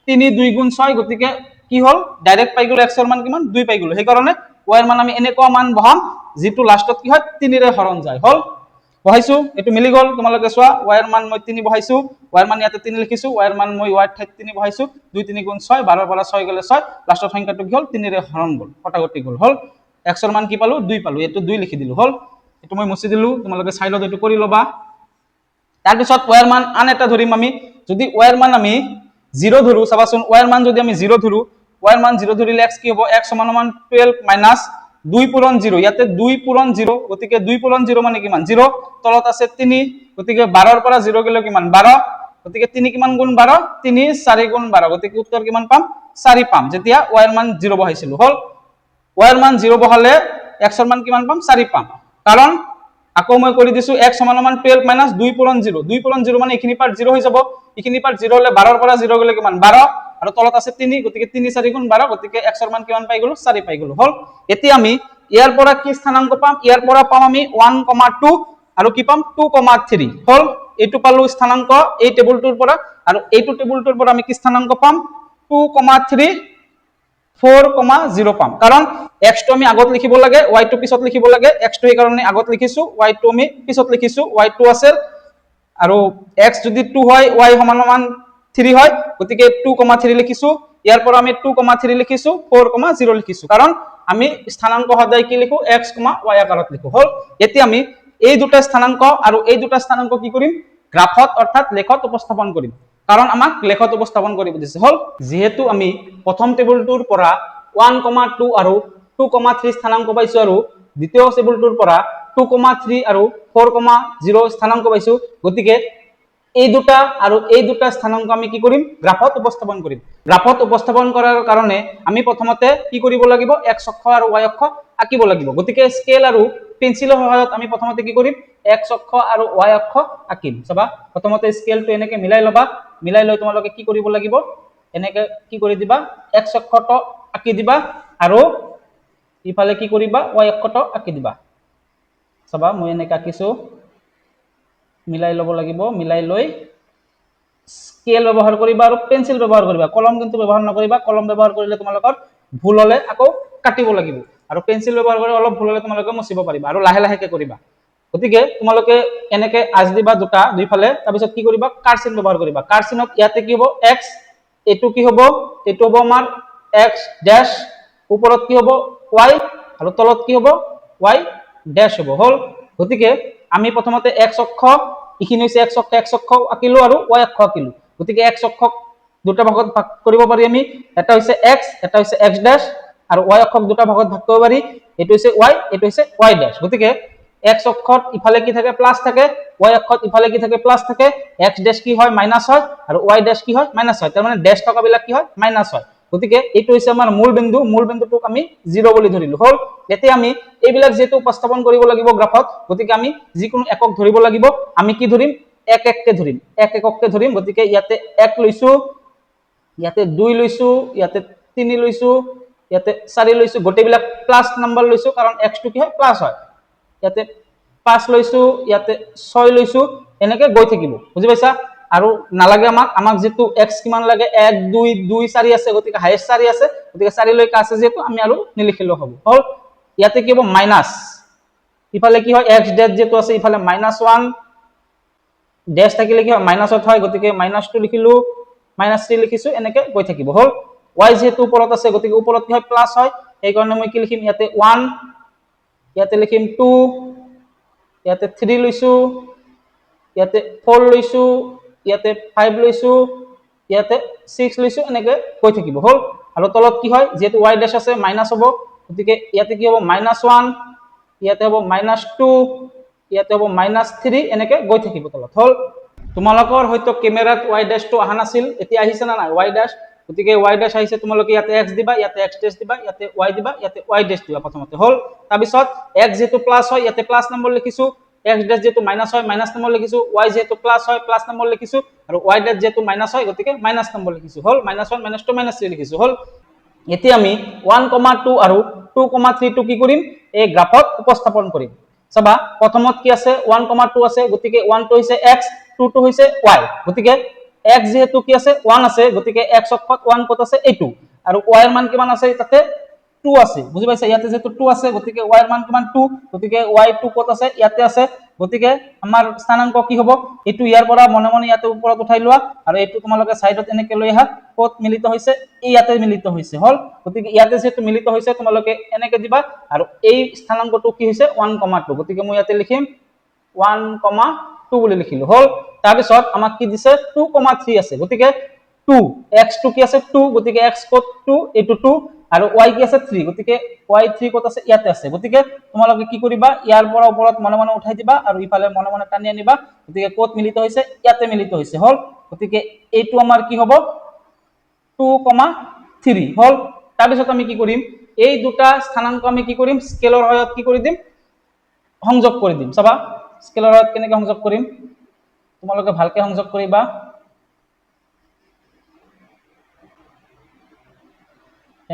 3 2 গুণ 6, গতিকে কি হল, ডাইৰেক্ট পাই গলো x এৰ মান কিমান, 2 পাই গলো। সেইকাৰণে y এৰ মান আমি এনেকুৱা মান বহাম যিটো লাষ্টত কি হয়, 3 ৰে হৰণ যায়। হ'ল, বহাইছো এটো মিলি গল তোমালোকে চোৱা y এর মান মই 3 বহাইছো y এর মান ইয়াতে 3 লিখিছো y এর মান মই y এর ঠাইত 3 বহাইছো 2 3 গুণ 6 12 পৰা 6 গলে 6 লাষ্টৰ সংখ্যাটো কি হল 3 ৰে হৰণ গল কটাকটি গল হল x এর মান কি পালো 2 পালো এটো 2 লিখি দিলো হল এটো মই মুছি দিলো তোমালোকে চাইলত এটো কৰি লবা তাৰ পিছত y এৰ মান আন এটা ধৰিম আমি যদি y এৰ মান আমি 0 ধৰু চাবাচোন y এৰ মান যদি আমি 0 ধৰু y এৰ মান 0 ধৰিলে x কি হ'ব x সমান 12 মাইনাস 2 পূরণ 0 ইয়াতে 2 পূরণ 0 গতিকে 2 পূরণ 0 মানে কিমান 0 তলত আছে 3 গতিকে 12 ৰ পৰা 0 গলে কিমান 12 গতিকে 3 কিমান গুণ 12 3 4 গুণ 12 গতিকে উত্তৰ কিমান পাম 4 পাম যেতিয়া y এর মান 0 বহাইছিলো হল y এর মান 0 বহালে x এর মান কিমান পাম 4 পাম কাৰণ আকৌ মই কৰি দিছো x সমান 12 মাইনাস 2 পূৰণ 0 2 পূৰণ 0 মানে এখিনি পাৰ্ট 0 হৈ যাব এখিনি পাৰ্ট 0 হলে 12 ৰ পৰা 0 গলে কিমান 12 আৰু তলত আছে 3 গতিকে 3 4 গুণ 12 গতিকে x এর মান কিমান পাই গলো 4 পাই গলো হল এতিয়া আমি ইয়াৰ পৰা কি স্থানাংক পাম ইয়াৰ পৰা পাম আমি 1,2 আৰু কি পাম 2,3 হল এইটো পালো স্থানাংক এই টেবুলটোৰ পৰা আৰু এইটো টেবুলটোৰ পৰা আমি কি স্থানাংক পাম 2,3 4,0 পাম কাৰণ x টো আমি আগত লিখিব লাগে y টো পিছত লিখিব লাগে x টো এই কাৰণে আগত লিখিছো y টো আমি পিছত লিখিছো y টো আছে আৰু x যদি 2 হয় y সমান 3 হয় গতিকে 2,3 লিখিছো ইয়াৰ পৰা আমি 2,3 লিখিছো 4,0 লিখিছো কাৰণ আমি স্থানাংক সদায় কি লিখো x, y আকাৰত লিখো হল এতিয়া আমি এই দুটা স্থানাংক আৰু এই দুটা স্থানাংক কি কৰিম গ্ৰাফত অৰ্থাৎ লেখত উপস্থাপন কৰিম কাৰণ আমাক লেখত উপস্থাপন কৰিব দিছে হল যেহেতু আমি প্ৰথম টেবুলটোৰ পৰা 1,2 আৰু 2,3 স্থানাংক পাইছো আৰু দ্বিতীয় টেবুলটোৰ পৰা 2,3 আৰু 4,0 স্থানাংক পাইছো গতিকে এই দুটা আৰু এই দুটা স্থানাংক আমি কি কৰিম গ্ৰাফত উপস্থাপন কৰিম গ্ৰাফত উপস্থাপন কৰাৰ কাৰণে আমি প্ৰথমতে কি কৰিব লাগিব x অক্ষ আৰু y অক্ষ আঁকিব লাগিব গতিকে স্কেল আৰু পেন্সিলৰ সহায়ত আমি প্ৰথমতে কি কৰিম x অক্ষ আৰু y অক্ষ আঁকিম চাবা প্ৰথমতে স্কেলটো এনেকে মিলাই লবা মিলাই লৈ তোমালোকে কি কৰিব লাগিব এনেকে কি কৰি দিবা x অক্ষটো আঁকি দিবা আৰু ইফালে কি কৰিবা y অক্ষটো আঁকি দিবা চাবা মই এনেকে আঁকিছো মিলাই লব লাগিব মিলাই লৈ স্কেল ব্যৱহাৰ কৰিবা আৰু পেন্সিল ব্যৱহাৰ কৰিবা কলম কিন্তু ব্যৱহাৰ নকৰিবা কলম ব্যৱহাৰ কৰিলে তোমালোকৰ ভুল হলে আকৌ কাটিব লাগিব আৰু পেন্সিল ব্যৱহাৰ কৰি অলপ ভুল হলে তোমালোকে মুছিব পাৰিবা আৰু লাহে লাহেকে কৰিবা গতিকে তোমালোকে এনেকে আজ দিবা দুটা দুইফালে তাৰ পিছত কি কৰিবা কাট চিন ব্যৱহাৰ কৰিবা কাট চিনত ইয়াতে কি হ'ব x এটো কি হ'ব এটো হ'ব আমাৰ x ড্যাশ ওপৰত কি হ'ব y আৰু তলত কি হ'ব y ড্যাশ হ'ব হল গতিকে আমি প্ৰথমতে x অক্ষ ইখিনি হৈছে x অক্ষ আঁকিলো আৰু y অক্ষ আঁকিলো গতিকে x অক্ষক দুটা ভাগত ভাগ কৰিব পাৰি আমি এটা হৈছে x এটা হৈছে x ড্যাশ আৰু y অক্ষক দুটা ভাগত ভাগ কৰিব পাৰি এটো হৈছে y এটো হৈছে y ড্যাশ গতিকে x অক্ষত ইফালে কি থাকে প্লাস থাকে y অক্ষত ইফালে কি থাকে প্লাস থাকে x ড্যাশ কি হয় মাইনাস হয় আৰু y ড্যাশ কি হয় মাইনাস হয় তাৰ মানে ড্যাশ থকা বিলাক কি হয় মাইনাস হয় গতিকে এইটো হৈছে আমাৰ মূল বিন্দুটোক আমি 0 বুলি ধৰিলো হল এতিয়া আমি এইবিলাক যেটো উপস্থাপন কৰিব লাগিব গ্ৰাফত গতিকে আমি যিকোনো একক ধৰিব লাগিব আমি কি ধৰিম এক এককে ধৰিম এক এককে ধৰিম গতিকে ইয়াতে 1 লৈছো ইয়াতে 2 লৈছো ইয়াতে 3 লৈছো ইয়াতে 4 লৈছো গোটেইবিলাক প্লাস নাম্বাৰ লৈছো কাৰণ x টো কি হয় প্লাস হয় ইয়াতে 5 লৈছো ইয়াতে 6 লৈছো এনেকে গৈ থাকিব বুজি পাইছা আৰু নালাগে আমাক যেটো x কিমান লাগে 1 2 2 4 আছে গতিকে হাইয়েস্ট 4 আছে গতিকে 4 লৈকে আছে যেটো আমি আৰু নিলিখিলেও হ'ব হল ইয়াতে কি হ'ব মাইনাস ইফালে কি হয় x ড্যাশ যেটো আছে ইফালে -1 ড্যাশ থাকিলে কি হয় মাইনাসত হয় গতিকে -2 লিখিলো -3 লিখিছো এনেকে গৈ থাকিব হল y যেটো ওপৰত আছে গতিকে ওপৰত কি হয় প্লাস হয় এই কাৰণে মই কি লিখিম ইয়াতে 1 ইয়াতে লিখিম 2 ইয়াতে 3 লৈছো ইয়াতে 4 লৈছো ইয়াতে 5 লৈছো ইয়াতে 6 লৈছো এনেকে গৈ থাকিব হল আৰু তলত কি হয় যেটো y ড্যাশ আছে মাইনাস হ'ব গতিকে ইয়াতে কি হ'ব -1 ইয়াতে হ'ব -2 ইয়াতে হ'ব -3 এনেকে গৈ থাকিব তলত হল তোমালোকৰ হয়তো ক্যামেৰাত y ড্যাশ টো আহা নাছিল এতিয়া আহিছে না নাই y ড্যাশ গতিকে y ড্যাশ আহিছে তোমালোকে ইয়াতে x দিবা ইয়াতে x ড্যাশ দিবা ইয়াতে y দিবা ইয়াতে y ড্যাশ দিবা প্ৰথমতে হল তাৰ পিছত x যেটো প্লাস হয় ইয়াতে প্লাস নম্বৰ লিখিছো x ড্যাশ যেটো মাইনাস হয় মাইনাস নম্বৰ লিখিছো y যেটো প্লাস হয় প্লাস নম্বৰ লিখিছো আৰু y ড্যাশ যেটো মাইনাস হয় গতিকে মাইনাস নম্বৰ লিখিছো হল -1 -2 -3 লিখিছো হল এতিয়া আমি 1,2 আৰু 2,3 টো কি কৰিম এই গ্ৰাফত উপস্থাপন কৰিম চাবা প্ৰথমত কি আছে 1,2 আছে গতিকে 1 টো হৈছে x 2 টো হৈছে y গতিকে x যেহেতু কি আছে 1 আছে গতিকে x অক্ষত 1 কত আছে এইটো আৰু y এর মান কিমান আছে তাতে 2 আছে, বুজি পাইছা? ইয়াতে যেহেতু 2 আছে গতিকে y এর মান কিমান 2, গতিকে y2 কত আছে? ইয়াতে আছে। গতিকে আমাৰ স্থানাংক কি হ'ব? এইটো ইয়াৰ পৰা মনে মনে ইয়াতে ওপৰত উঠাই লোৱা আৰু এইটো তোমালোকে সাইডত এনেকে লৈ আহা। ক'ত মিলিত হৈছে? এই ইয়াতে মিলিত হৈছে হল। গতিকে ইয়াতে যেহেতু মিলিত হৈছে তোমালোকে এনেকে দিবা আৰু এই স্থানাংকটো কি হৈছে 1,2, গতিকে মই ইয়াতে লিখিম 1,2 বুলি লিখিলো হল। তাৰ পিছত আমাক কি দিছে 2,3 আছে, গতিকে 2 x2 কি আছে 2, গতিকে x কত 2, এইটো 2 আৰু y কি আছে 3, গতিকে y3 কত আছে? ইয়াতে আছে। গতিকে তোমালোকে কি কৰিবা? ইয়াৰ পৰা ওপৰত মনে মনে উঠাই দিবা আৰু ইফালে মনে মনে টানি আনিবা। গতিকে কত মিলিত হৈছে? ইয়াতে মিলিত হৈছে হল। গতিকে এইটো আমাৰ কি হ'ব 2,3 হল। তাৰ পিছত আমি কি কৰিম? এই দুটা স্থানাংক আমি কি কৰিম? স্কেলৰ সহায়ত কি কৰি দিম? সংযোগ কৰি দিম। চাবা স্কেলৰ সহায়ত কেনেকৈ সংযোগ কৰিম? তোমালোকে ভালকে সংযোগ কৰিবা।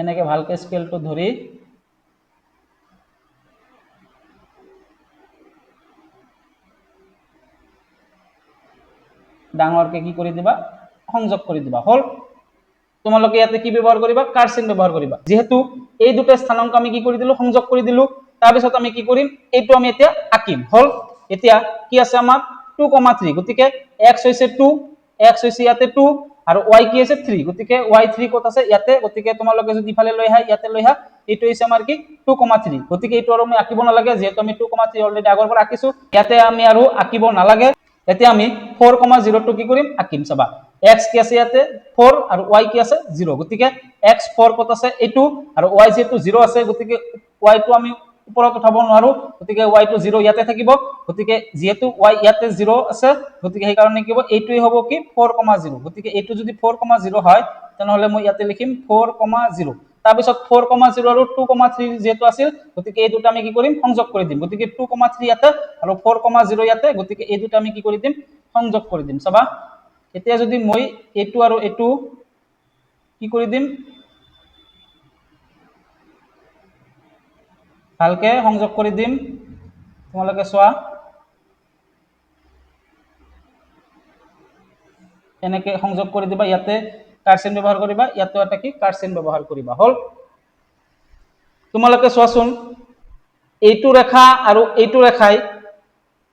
এনেকে ভালকে স্কেলটো ধৰি ডাঙৰকে কি কৰি দিবা? সংযোগ কৰি দিবা হল। তোমালোকে ইয়াতে কি ব্যৱহাৰ কৰিবা? কাৰ চিন ব্যৱহাৰ কৰিবা। যেহেতু এই দুটা স্থানাংক আমি কি কৰি দিলো? সংযোগ কৰি দিলো। তাৰ পিছত আমি কি কৰিম? এইটো আমি এতিয়া আঁকিম হল। এতিয়া কি আছে আমাৰ 2,3, গতিকে x হৈছে 2, x হৈছে ইয়াতে 2 আৰু y কি আছে 3, গতিকে y3 কত আছে? ইয়াতে। গতিকে তোমালোকে যদি ইফালে লৈ আহা ইয়াতে লৈ আহা, এইটো হৈছে আমাৰ কি 2,3, গতিকে এইটো আৰু আমি আঁকিব নালাগে যেহেতু আমি 2,3 অলৰেডি আগৰ পৰা আঁকিছো, ইয়াতে আমি আৰু আঁকিব নালাগে। এতিয়া আমি 4,0 টো কি কৰিম? আঁকিম। চাবা x কি আছে ইয়াতে 4 আৰু y কি আছে 0, গতিকে x4 কত আছে? এইটো আৰু y যেহেতু 0 আছে গতিকে y টো আমি ওপৰত উঠাব নোৱাৰো, গতিকে y টো 0 ইয়াতে থাকিব। গতিকে যেহেতু y ইয়াতে 0 আছে গতিকে সেই কাৰণে কি হ'ব? এইটোই হ'ব কি 4,0, গতিকে এইটো যদি 4,0 হয় তেনেহলে মই ইয়াতে লিখিম 4,0। তাৰপিছত 4,0 আৰু 2,3 যেহেতু আছিল গতিকে এই দুটা আমি কি কৰিম? সংযোগ কৰি দিম। গতিকে 2,3 ইয়াতে আৰু 4,0 ইয়াতে, গতিকে এই দুটা আমি কি কৰি দিম? সংযোগ কৰি দিম। চাবা এতিয়া যদি মই এইটো আৰু এইটো কি কৰি দিম? ভালকে সংযোগ কৰি দিম। তোমালোকে চোৱা এনেকে সংযোগ কৰি দিবা। ইয়াতে কাৰ্চিন ব্যৱহাৰ কৰিবা, ইয়াতে এটা কি কাৰ্চিন ব্যৱহাৰ কৰিবা হল। তোমালোকে চোৱাচোন এইটো ৰেখা আৰু এইটো ৰেখাই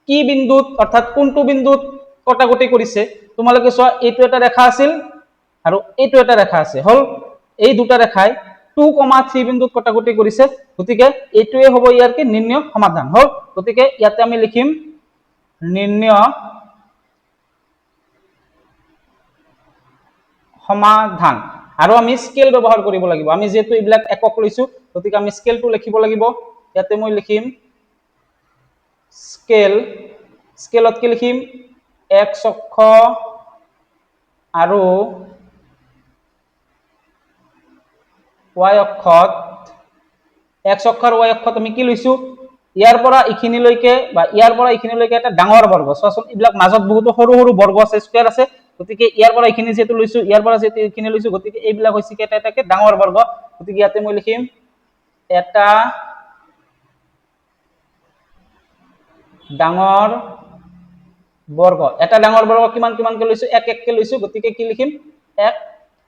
কি বিন্দুত অৰ্থাৎ কোনটো বিন্দুত কটাকটি কৰিছে? তোমালোকে চোৱা এইটো এটা ৰেখা আছিল আৰু এইটো এটা ৰেখা আছে হল। এই দুটা ৰেখাই 2,3 বিন্দুত কটাকটি কৰিছে, গতিকে এইটোৱে হ'ব ইয়াৰ কি নিৰ্ণয় সমাধান হল। গতিকে ইয়াতে আমি লিখিম নিৰ্ণয় সমাধান আৰু আমি স্কেল ব্যৱহাৰ কৰিব লাগিব। আমি যেহেতু এইবিলাক একক লৈছো গতিকে আমি স্কেলটো লিখিব লাগিব। ইয়াতে মই লিখিম স্কেল। স্কেলত কি লিখিম? x অক্ষ আৰু y অক্ষত x অক্ষ আৰু y অক্ষত আমি কি লৈছো? ইয়াৰ পৰা এইখিনিলৈকে বা ইয়াৰ পৰা এইখিনিলৈকে এটা ডাঙৰ বৰ্গ। চোৱাচোন এইবিলাক মাজত বহুতো সৰু সৰু বৰ্গ আছে, স্কয়াৰ আছে, গতিকে ইয়াৰ পৰা এইখিনি যেহেতু লৈছো, ইয়াৰ পৰা যেহেতু এইখিনি লৈছো, গতিকে এইবিলাক হৈছে কি এটা এটাকে ডাঙৰ বৰ্গ। গতিকে ইয়াতে মই লিখিম এটা ডাঙৰ বৰ্গ। এটা ডাঙৰ বৰ্গ কিমান কিমানকে লৈছো? এক এককে লৈছো, গতিকে কি লিখিম? এক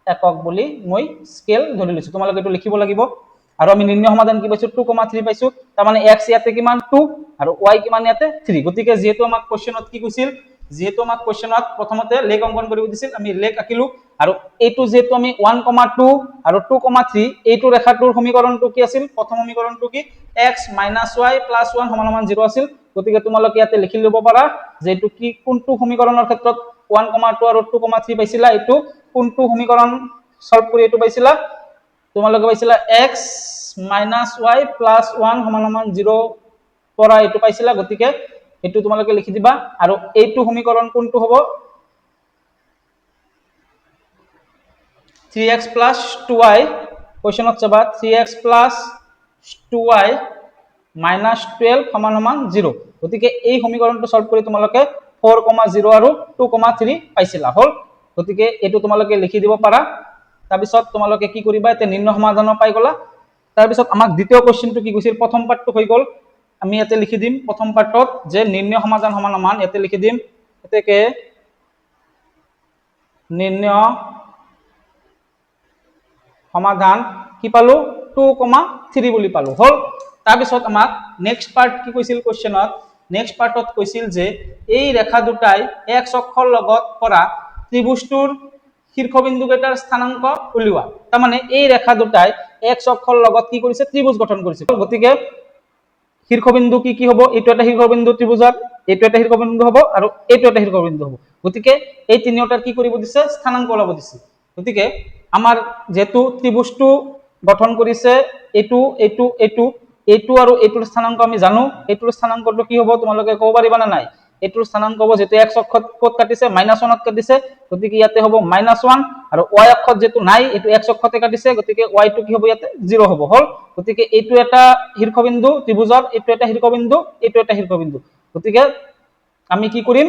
একক বুলি মই স্কেল ধৰি লৈছো। তোমালোকে এইটো লিখিব লাগিব। আৰু আমি নিৰ্ণয় সমাধান কি পাইছো? 2,3 পাইছো। তাৰ মানে x ইয়াতে কিমান 2 আৰু y কিমান ইয়াতে 3। গতিকে যেহেতু আমাক কোৱেশ্চনত কি কৈছিল? যেহেতু আমাক কোৱেশ্চনত প্ৰথমতে লেখ অংকন কৰিব দিছিল, আমি লেখ আঁকিলো আৰু এইটো যেহেতু আমি 1,2 আৰু 2,3 এইটো ৰেখাটোৰ সমীকৰণটো কি আছিল? প্ৰথম সমীকৰণটো কি? x - y + 1 = 0 আছিল। গতিকে তোমালোকে ইয়াতে লিখি লব পাৰা যে এইটো কি কোনটো সমীকৰণৰ ক্ষেত্ৰত 1,2 আৰু 2,3 পাইছিলা? এইটো কোনটো সমীকৰণ সলভ কৰি এইটো পাইছিলা? তোমালোকে পাইছিলা x - y + 1 = 0 পৰা এইটো পাইছিলা। গতিকে এইটো তোমালোকে লিখি দিবা আৰু এইটো সমীকৰণ কোনটো হ'ব? 3x + 2y কোৱেশ্চনত চাবা 3x + 2y - 12 = 0। গতিকে এই সমীকৰণটো সলভ কৰি তোমালোকে 4,0 আৰু 2,3 পাইছিলা হল। গতিকে এইটো তোমালোকে লিখি দিব পাৰা। তাৰপিছত তোমালোকে কি কৰিবা? এতিয়া নিৰ্ণয় সমাধান পাই গলা। তাৰপিছত আমাক দ্বিতীয় কোৱেশ্চনটো কি কৈছিল? প্ৰথম পাৰ্টটো হৈ গল। আমি ইয়াতে লিখি দিম প্ৰথম পাৰ্টত যে নিৰ্ণয় সমাধান সমান ইয়াতে লিখি দিম এতেকে নিৰ্ণয় সমাধান কি পালো? 2,3 বুলি পালো হল তাৰপিছত আমাক নেক্সট পাৰ্ট কি কৈছিল কোৱেশ্চনত নেক্সট পাৰ্টত কৈছিল যে এই ৰেখা দুটাই x অক্ষৰ লগত কৰা ত্ৰিভুজটোৰ শীৰ্ষবিন্দু কেইটাৰ স্থানাংক উলিওৱা তাৰ মানে এই ৰেখা দুটাই x অক্ষৰ লগত কি কৰিছে ত্ৰিভুজ গঠন কৰিছে গতিকে শীৰ্ষবিন্দু কি হ'ব এইটো এটা শীৰ্ষবিন্দু ত্ৰিভুজৰ এইটো এটা শীৰ্ষবিন্দু হ'ব আৰু এইটো এটা শীৰ্ষবিন্দু হ'ব গতিকে এই তিনিওটাৰ কি কৰিব দিছে স্থানাংক ওলাব দিছে গতিকে আমাৰ যেটো ত্ৰিভুজটো গঠন কৰিছে এইটো আৰু এইটোৰ স্থানাংক আমি জানো এইটোৰ স্থানাংকটো কি হ'ব তোমালোকে ক'ব পাৰিবা না নাই এইটোৰ স্থানাংক হ'ব যেটো x অক্ষত ক'ত কাটিছে -1 ত কাটিছে গতিকে ইয়াতে হ'ব -1 আৰু y অক্ষত যেটো নাই এইটো x অক্ষতে কাটিছে গতিকে y টো কি হ'ব ইয়াতে 0 হ'ব হল গতিকে এইটো এটা শীৰ্ষবিন্দু ত্ৰিভুজৰ এইটো এটা শীৰ্ষবিন্দু এইটো এটা শীৰ্ষবিন্দু গতিকে আমি কি কৰিম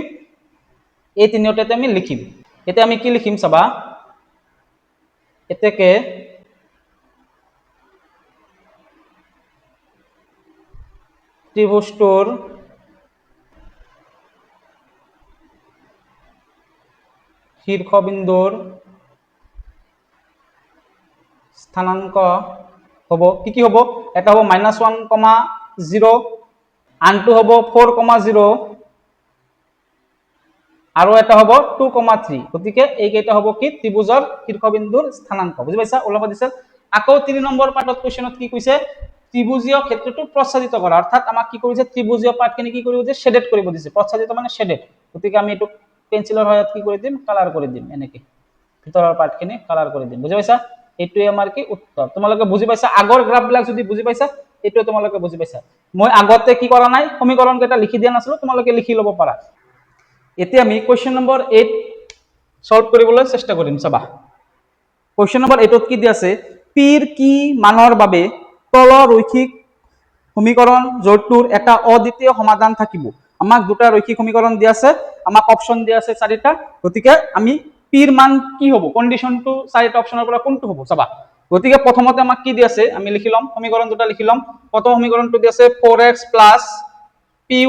এই তিনিওটাতে আমি লিখিম এতিয়া আমি কি লিখিম চাবা এতেকে ত্ৰিভুজটোৰ শীৰ্ষবিন্দুৰ স্থানাংক হ'ব কি হ'ব এটা হ'ব -1,0 আনটো হ'ব 4,0 আৰু এটা হ'ব 2,3 গতিকে এই কেইটা হ'ব কি ত্ৰিভুজৰ শীৰ্ষবিন্দুৰ স্থানাংক বুজি পাইছা ওলাব দিছে আকৌ 3 নম্বৰ পাৰ্টত কোৱেশ্চনত কি কৈছে ত্ৰিভুজীয় ক্ষেত্ৰটো প্ৰসাৰিত কৰা অৰ্থাৎ আমাক কি কৰিছে ত্ৰিভুজীয় পাৰ্টখিনি কি কৰিব দিছে শেডেড কৰিব দিছে প্ৰসাৰিত মানে শেডেড গতিকে আমি এটো পেন্সিলৰ সহায়ত কি কৰি দিম কালাৰ কৰি দিম এনেকে ভিতৰৰ পাৰ্টখিনি কালাৰ কৰি দিম বুজি পাইছা এইটোৱে আমাৰ কি উত্তৰ তোমালোকে বুজি পাইছা আগৰ গ্ৰাফবিলাক যদি বুজি পাইছা এইটো তোমালোকে বুজি পাইছা মই আগতে কি কৰা নাই সমীকৰণ কেইটা লিখি দিয়া নাছিলো তোমালোকে লিখি ল'ব পাৰা এতিয়া আমি কোৱেশ্চন নম্বৰ 8 সলভ কৰিবলৈ চেষ্টা কৰিম চাবা কোৱেশ্চন নম্বৰ 8 ত কি দিয়া আছে পিৰ কি মানৰ বাবে তল ৰৈখিক সমীকৰণ জোৰটোৰ এটা অদ্বিতীয় সমাধান থাকিব আমাক দুটা ৰৈখিক সমীকৰণ দিয়া আছে আমাক অপচন দিয়া আছে চাৰিটা গতিকে আমি পিৰ মান কি হ'ব কন্ডিশনটো চাৰিটা অপচনৰ পৰা কোনটো হ'ব চাবা গতিকে প্ৰথমতে আমাক কি দিয়া আছে আমি লিখি লম সমীকৰণ দুটা লিখি লম প্ৰথম সমীকৰণটো দিয়া আছে 4x py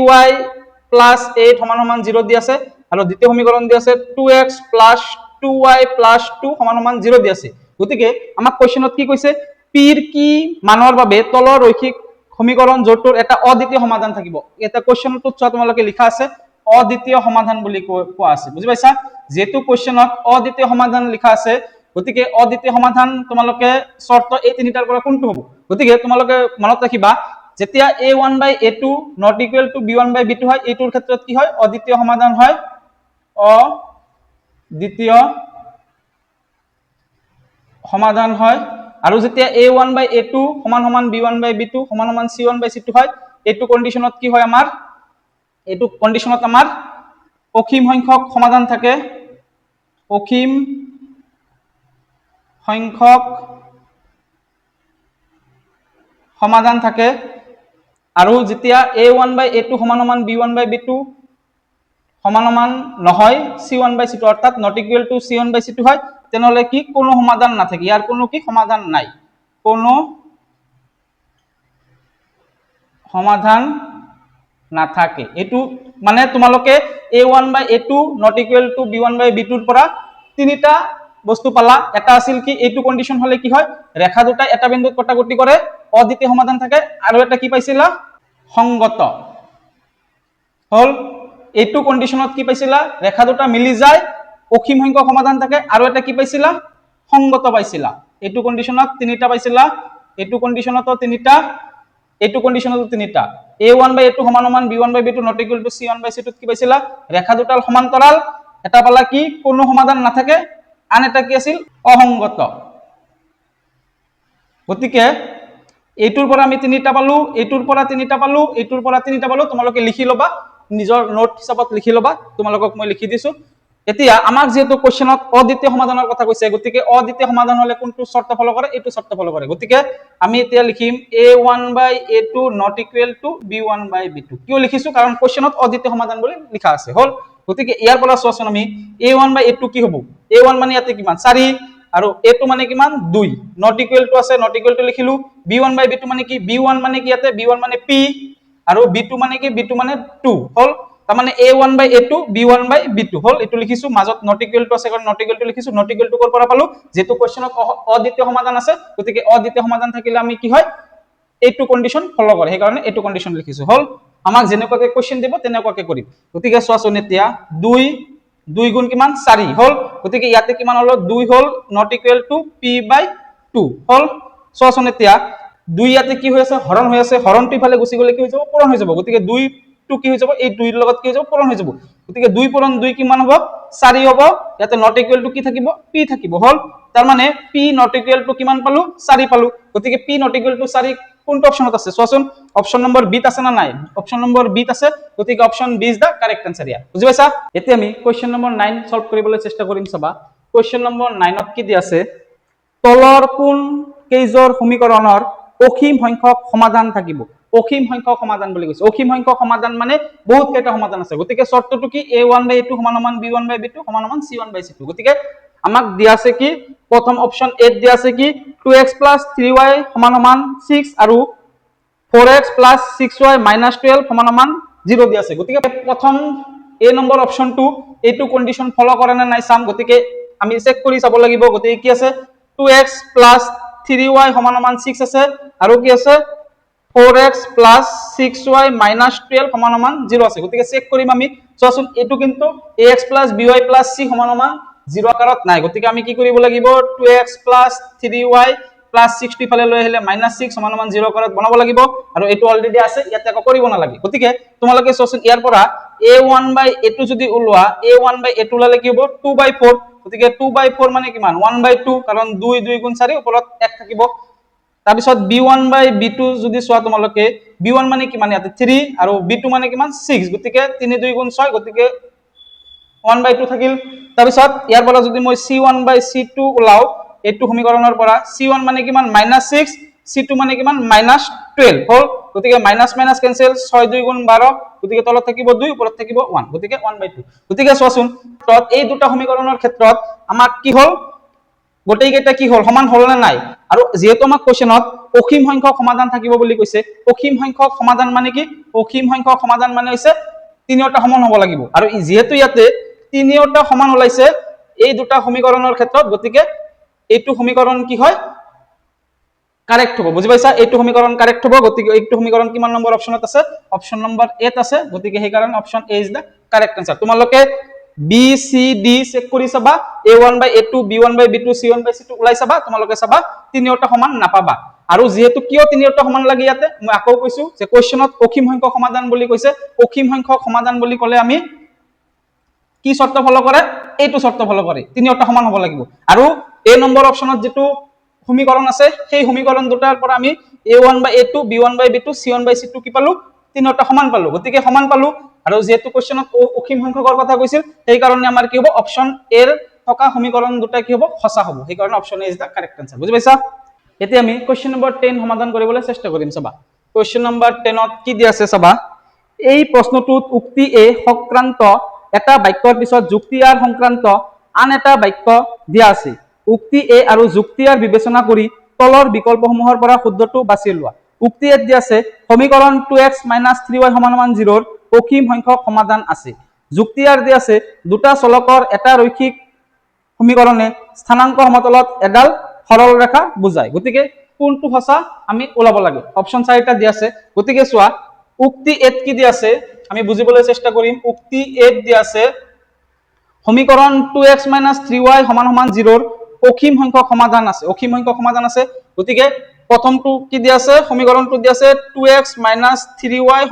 + 8 = 0 দিয়া আছে আৰু দ্বিতীয় সমীকৰণ দিয়া আছে 2x + 2y + 2 = 0 দিয়া আছে গতিকে আমাক কোৱেশ্চনত কি কৈছে পিৰ কি মানৰ বাবে তল ৰৈখিক সমীকৰণ জোৰটোৰ এটা অদ্বিতীয় সমাধান থাকিব এটা কোৱেশ্চনটোত চোৱা তোমালোকে লিখা আছে অদ্বিতীয় সমাধান বুলি কোৱা আছে বুজি পাইছা যেটো কোৱেশ্চনত অদ্বিতীয় সমাধান লিখা আছে গতিকে অদ্বিতীয় সমাধান তোমালোকে শৰ্ত এই তিনিটাৰ পৰা কোনটো হ'ব গতিকে তোমালোকে মনত ৰাখিবা যেতিয়া a1/a2 ≠ b1/b2 হয় এইটোৰ ক্ষেত্ৰত কি হয় অদ্বিতীয় সমাধান হয় অদ্বিতীয় সমাধান হয় আৰু যেতিয়া a1/a2 = b1/b2 = c1/c2 হয় এইটো কন্ডিশনত কি হয় আমাৰ এইটো কন্ডিশনত আমাৰ অসীম সংখ্যক সমাধান থাকে অসীম সংখ্যক সমাধান থাকে আৰু যেতিয়া a1/a2 = b1/b2 সমান নহয় c1/c2 অৰ্থাৎ ≠ c1/c2 হয় তেনেহলে কি কোনো সমাধান নাথাকে ইয়াৰ কোনো কি সমাধান নাই কোনো সমাধান নাথাকে এটো মানে তোমালোকে a1/a2 ≠ b1/b2 ৰ পৰা তিনিটা বস্তু পালা এটা আছিল কি এইটো কন্ডিশন হলে কি হয় ৰেখা দুটা এটা বিন্দুত কটাকটি কৰে অদ্বিতীয় সমাধান থাকে আৰু এটা কি পাইছিলা সংগত হল এইটো কন্ডিশনত কি পাইছিলা ৰেখা দুটা মিলি যায় অসীম সংখ্যক সমাধান থাকে আৰু এটা কি পাইছিলা সংগত পাইছিলা এইটো কন্ডিশনত তিনিটা পাইছিলা এইটো কন্ডিশনতো তিনিটা এইটো কন্ডিশনতো তিনিটা a1/a2 = b1/b2 ≠ c1/c2 কি পাইছিলা ৰেখা দুটাৰ সমান্তৰাল এটা পালা কি কোনো সমাধান নাথাকে আন এটা কি আছিল অসংগত গতিকে এইটোৰ পৰা আমি তিনিটা পালো এইটোৰ পৰা তিনিটা পালো এইটোৰ পৰা তিনিটা পালো তোমালোকে লিখি লবা নিজৰ নোট হিচাপত লিখি লবা তোমালোকক মই লিখি দিছো এতিয়া আমাক যেহেতু কোৱেশ্চনত অদ্বিতীয় সমাধানৰ কথা কৈছে গতিকে অদ্বিতীয় সমাধান হলে কোনটো শৰ্ত ফলো কৰে এইটো শৰ্ত ফলো কৰে গতিকে আমি এতিয়া লিখিম a1/a2 ≠ b1/b2 কিয় লিখিছো কাৰণ কোৱেশ্চনত অদ্বিতীয় সমাধান বুলি লিখা আছে হল গতিকে ইয়াৰ পৰা চোৱাচোন আমি a1/a2 কি হ'ব a1 মানে ইয়াতে কিমান 4 আৰু a2 মানে কিমান 2 ≠ আছে ≠ লিখিলো b1/b2 মানে কি b1 মানে কি ইয়াতে b1 মানে p আৰু b2 মানে কি b2 মানে 2 হল তাৰ মানে a1/a2 b1/b2 হল এটো লিখিছো মাজত নট ইকুয়াল টু আছে কাৰণ নট ইকুয়াল টু লিখিছো নট ইকুয়াল টু কৰ পৰা পালো যেটো কোৱেশ্চনত অদ্বিতীয় সমাধান আছে গতিকে অদ্বিতীয় সমাধান থাকিলে আমি কি হয় এইটো কন্ডিশন ফলো কৰে সেই কাৰণে এইটো কন্ডিশন লিখিছো হল আমাক যেনেকুৱাকে কোৱেশ্চন দিব তেনেকুৱাকে কৰিম গতিকে চোৱাচোন এতিয়া 2 গুণ কিমান 4 হল গতিকে ইয়াতে কিমান হলো 2 হল নট ইকুয়াল টু p/2 হল চোৱাচোন এতিয়া 2 ইয়াতে কি হৈ আছে হৰণটো ইফালে গুচি গলে কি হৈ যাব পূৰণ হৈ যাব গতিকে 2 টো কি হৈ যাব এই 2 ৰ লগত কি হৈ যাব পূৰণ হৈ যাব গতিকে 2 পূৰণ 2 কিমান হ'ব 4 হ'ব ইয়াতে নট ইকুয়াল টু কি থাকিব p থাকিব হল তাৰ মানে p নট ইকুয়াল টু কিমান পালো 4 পালো গতিকে p নট ইকুয়াল টু 4 কোনটো অপচনত আছে চোৱাচোন অপচন নম্বৰ বি আছে না নাই অপচন নম্বৰ বি আছে গতিকে option B is the correct answer ইয়া বুজি পাইছা এতিয়া আমি কোৱেশ্চন নম্বৰ 9 সলভ কৰিবলৈ চেষ্টা কৰিম সবা কোৱেশ্চন নম্বৰ 9 ত কি দি আছে তলৰ কোন কেইজৰ সমীকৰণৰ অসীম সংখ্যক সমাধান থাকিব অসীম সংখ্যক সমাধান বুলি কৈছে অসীম সংখ্যক সমাধান মানে বহুত কেইটা সমাধান আছে গতিকে শর্তটো কি a1/a2 সমান b1/b2 সমান c1/c2 গতিকে আমাক দিয়া আছে কি প্ৰথম অপচন এ দিয়া আছে কি 2x + 3y সমান 6 আৰু 4x + 6y - 12 সমান 0 দিয়া আছে গতিকে প্ৰথম এ নম্বৰ অপচনটো এইটো কন্ডিশন ফলো কৰে না নাই চাম গতিকে আমি চেক কৰি চাব লাগিব গতিকে কি আছে 2x + 3y সমান 6 আছে আৰু কি আছে 4x + 6y - 12 সমান 0 আছে গতিকে চেক কৰিম আমি চোৱাচোন এটো কিন্তু ax + by + c সমান 0 আকাৰত নাই গতিকে আমি কি কৰিব লাগিব 2x + 3y + 60 ফালে লৈ আহিলে -6 সমান 0 আকাৰত বনাব লাগিব আৰু এটো অলৰেডি আছে ইয়াতে আকৌ কৰিব নালাগে গতিকে তোমালোকে চোৱাচোন ইয়াৰ পৰা a1/a2 যদি উলোৱা a1/a2 লালে কি হ'ব 2/4 গতিকে 2/4 মানে কিমান 1/2 কাৰণ 2 2 গুণ 4 ওপৰত 1 থাকিব তাৰ পিছত b1/b2 যদি চোৱা তোমালোকে b1 মানে কিমান ইয়াতে 3 আৰু b2 মানে কিমান 6 গতিকে 3 2 গুণ 6 গতিকে 1/2 থাকিল তাৰ পিছত ইয়াৰ পৰা যদি মই c1/c2 উলাও এইটো সমীকৰণৰ পৰা c1 মানে কিমান -6 c2 মানে কিমান -12 হল গতিকে মাইনাস মাইনাস ক্যান্সেল 6 2 গুণ 12 গতিকে তলত থাকিব 2 ওপৰত থাকিব 1 গতিকে 1/2 গতিকে চোৱাচোন তত এই দুটা সমীকৰণৰ ক্ষেত্ৰত আমাক কি হল গোটেই কেইটা কি হল সমান হল না নাই আৰু যেহেতু আমাক কোৱেশ্চনত অসীম সংখ্যক সমাধান থাকিব বুলি কৈছে অসীম সংখ্যক সমাধান মানে কি অসীম সংখ্যক সমাধান মানে হৈছে তিনিওটা সমান হ'ব লাগিব আৰু যেহেতু ইয়াতে তিনিওটা সমান ওলাইছে এই দুটা সমীকৰণৰ ক্ষেত্ৰত গতিকে এইটো সমীকৰণ কি হয় কাৰেক্ট হ'ব বুজি পাইছা এইটো সমীকৰণ কাৰেক্ট হ'ব গতিকে এইটো সমীকৰণ কিমান নম্বৰ অপচনত আছে অপচন নম্বৰ 8 আছে গতিকে সেই কাৰণ option A is the correct answer তোমালোকে বি সি ডি চেক কৰি চাবা a1/a2 b1/b2 c1/c2 উলাই চাবা তোমালোকে চাবা তিনিওটা সমান নাপাবা আৰু যেহেতু কিয় তিনিওটা সমান লাগে ইয়াতে মই আকৌ কৈছো যে কোৱেশ্চনত অসীম সংখ্যক সমাধান বুলি কৈছে অসীম সংখ্যক সমাধান বুলি ক'লে আমি কি শর্ত ফলো করে এইটো শর্ত ফলো করে তিনিওটা সমান হ'ব লাগিব আৰু এ নম্বৰ অপচনত যেটো সমীকৰণ আছে সেই সমীকৰণ দুটাৰ পৰা আমি a1/a2 b1/b2 c1/c2 কি পালো তিনিওটা সমান পালো গতিকে সমান পালো আৰু যেহেতু কোৱেশ্চনত অসীম সংখ্যকৰ কথা কৈছিল সেই কাৰণে আমাৰ কি হ'ব অপচন এৰ থকা সমীকৰণ দুটা কি হ'ব সঁচা হ'ব সেই কাৰণে option A is the correct answer বুজি পাইছা এতিয়া আমি কোৱেশ্চন নম্বৰ 10 সমাধান কৰিবলৈ চেষ্টা কৰিম চাবা কোৱেশ্চন নম্বৰ 10 ত কি দি আছে চাবা এই প্ৰশ্নটোত উক্তি এ সংক্ৰান্ত এটা বাক্যৰ পিছত যুক্তি আৰ সংক্ৰান্ত আন এটা বাক্য দিয়া আছে উক্তি এ আৰু যুক্তি আৰ বিবেচনা কৰি তলৰ বিকল্পসমূহৰ পৰা শুদ্ধটো বাছি লোৱা উক্তি এ দিয়া আছে সমীকৰণ 2x - 3y = 0 ৰ অসীম সংখ্যক সমাধান আছে যুক্তি আৰ দিয়া আছে দুটা চলকৰ এটা ৰৈখিক সমীকৰণে স্থানাঙ্ক সমতলত এডাল সৰল ৰেখা বুজায় গতিকে কোনটো সঁচা আমি ওলাব লাগে অপচন 4টা দিয়া আছে গতিকে চোৱা উক্তি এত কি দিয়া আছে আমি বুজিবলৈ চেষ্টা কৰিম উক্তি এত দিয়া আছে সমীকৰণ 2x - 3y = 0 ৰ অসীম সংখ্যক সমাধান আছে অসীম সংখ্যক সমাধান আছে গতিকে প্ৰথমটো কি দিয়া আছে সমীকৰণটো দিয়া আছে 2x - 3y =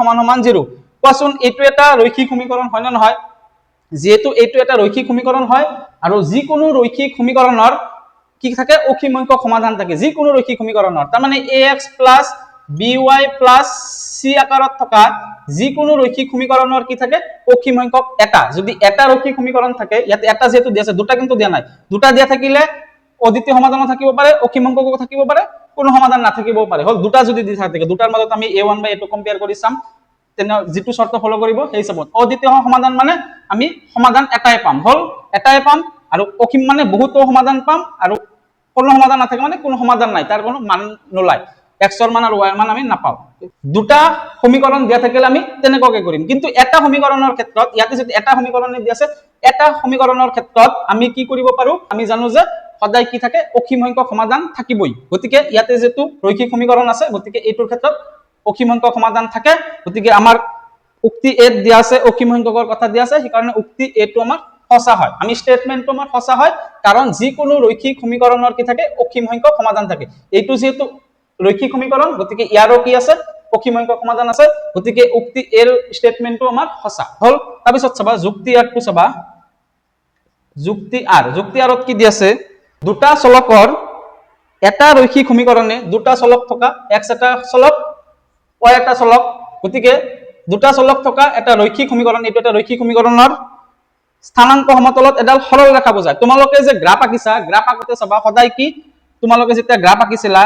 0 কোৱাচোন এইটো এটা ৰৈখিক সমীকৰণ হয় না নহয় যেহেতু এইটো এটা ৰৈখিক সমীকৰণ হয় আৰু যিকোনো ৰৈখিক সমীকৰণৰ কি থাকে অসীম সংখ্যক সমাধান থাকে যিকোনো ৰৈখিক সমীকৰণৰ তাৰ মানে ax + by + c আকাৰত থকা যিকোনো ৰৈখিক সমীকৰণৰ কি থাকে অসীম সংখ্যক এটা যদি এটা ৰৈখিক সমীকৰণ থাকে ইয়াতে এটা যেহেতু দিয়া আছে দুটা কিন্তু দিয়া নাই দুটা দিয়া থাকিলে অদ্বিতীয় সমাধান থাকিব পাৰে অসীম সংখ্যক থাকিব পাৰে কোনো সমাধান নাথাকিবও পাৰে হল দুটা যদি দি থাকে দুটাৰ মাজত আমি a1/a2 কম্পেয়াৰ কৰি চাম তেনে যেটো শৰ্ত ফলো কৰিব সেই হিচাপত অদ্বিতীয় সমাধান মানে আমি সমাধান এটাই পাম হল এটাই পাম আৰু অসীম মানে বহুতো সমাধান পাম আৰু কোনো সমাধান নাথাকে মানে কোনো সমাধান নাই তাৰ কোনো মান নোলায় x ৰ মান আৰু y ৰ মান আমি নাপাও দুটা সমীকৰণ দিয়া থাকিলে আমি তেনেকুৱাকে কৰিম কিন্তু এটা সমীকৰণৰ ক্ষেত্ৰত ইয়াতে যদি এটা সমীকৰণ দিয়া আছে এটা সমীকৰণৰ ক্ষেত্ৰত আমি কি কৰিব পাৰো আমি জানো যে সদায় কি থাকে অসীম সংখ্যক সমাধান থাকিবই গতিকে ইয়াতে যেটো ৰৈখিক সমীকৰণ আছে গতিকে এইটোৰ ক্ষেত্ৰত অসীম সংখ্যক সমাধান থাকে গতিকে আমাৰ উক্তি এ দিয়া আছে অসীম সংখ্যকৰ কথা দিয়া আছে সেইকাৰণে উক্তি এটো আমাৰ সঁচা হয় আমি স্টেটমেন্টটো আমাৰ সঁচা হয় কাৰণ যিকোনো ৰৈখিক সমীকৰণৰ কি থাকে অসীম সংখ্যক সমাধান থাকে এইটো যেহেতু ৰৈখিক সমীকৰণ গতিকে ইয়াৰো কি আছে অসীম সংখ্যক সমাধান আছে গতিকে উক্তি এৰ স্টেটমেন্টটো আমাৰ সঁচা হল তাৰ পিছত চাবা যুক্তি আৰটো চাবা যুক্তি আৰত কি দি আছে দুটা চলকৰ এটা ৰৈখিক সমীকৰণে দুটা চলক থকা x এটা চলক y এটা চলক গতিকে দুটা চলক থকা এটা ৰৈখিক সমীকৰণ এইটো এটা ৰৈখিক সমীকৰণৰ স্থানাঙ্ক সমতলত এডাল সৰল ৰেখা বুজায় তোমালোকে যে গ্ৰাফ আঁকিছা গ্ৰাফ আঁকোতে চাবা সদায় কি তোমালোকে যেতিয়া গ্ৰাফ আঁকিছিলা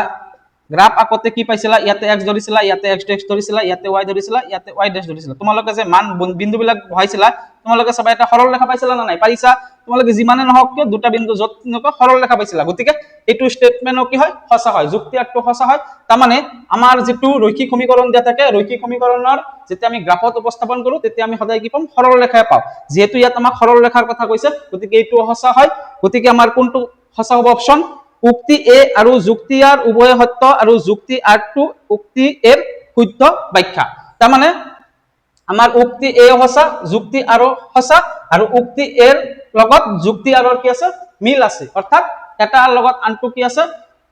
গ্ৰাফ আঁকোতে কি পাইছিলা ইয়াতে x ধৰিছিলা ইয়াতে x ডেশ ধৰিছিলা ইয়াতে y ধৰিছিলা ইয়াতে y ডেশ ধৰিছিলা তোমালোকে যে মান বিন্দু বিলাক বহাইছিলা তোমালোকে চাবা এটা সৰল ৰেখা পাইছিলা না নাই পাৰিছা তোমালোকে যিমানে নহওক কিয় দুটা বিন্দু যত নক সৰল ৰেখা পাইছিলা গতিকে এইটো স্টেটমেন্ট কি হয় সঁচা হয় যুক্তি আৰটো সঁচা হয় তাৰ মানে আমাৰ যেটো ৰৈখিক সমীকৰণ দিয়া থাকে ৰৈখিক সমীকৰণৰ যেতিয়া আমি গ্ৰাফত উপস্থাপন কৰো তেতিয়া আমি সদায় কি পাম সৰল ৰেখা পাও যেহেতু ইয়াত আমাক সৰল ৰেখাৰ কথা কৈছে গতিকে এইটো সঁচা হয় গতিকে আমাৰ কোনটো সঁচা হ'ব অপচন উক্তি এ আৰু যুক্তি আৰ উভয় সত্য আৰু যুক্তি আৰটো উক্তি এৰ শুদ্ধ ব্যাখ্যা তাৰ মানে আমাৰ উক্তি এ সঁচা যুক্তি আৰু সঁচা আৰু উক্তি এৰ লগত যুক্তি আৰৰ কি আছে মিল আছে অৰ্থাৎ এটাৰ লগত আনটো কি আছে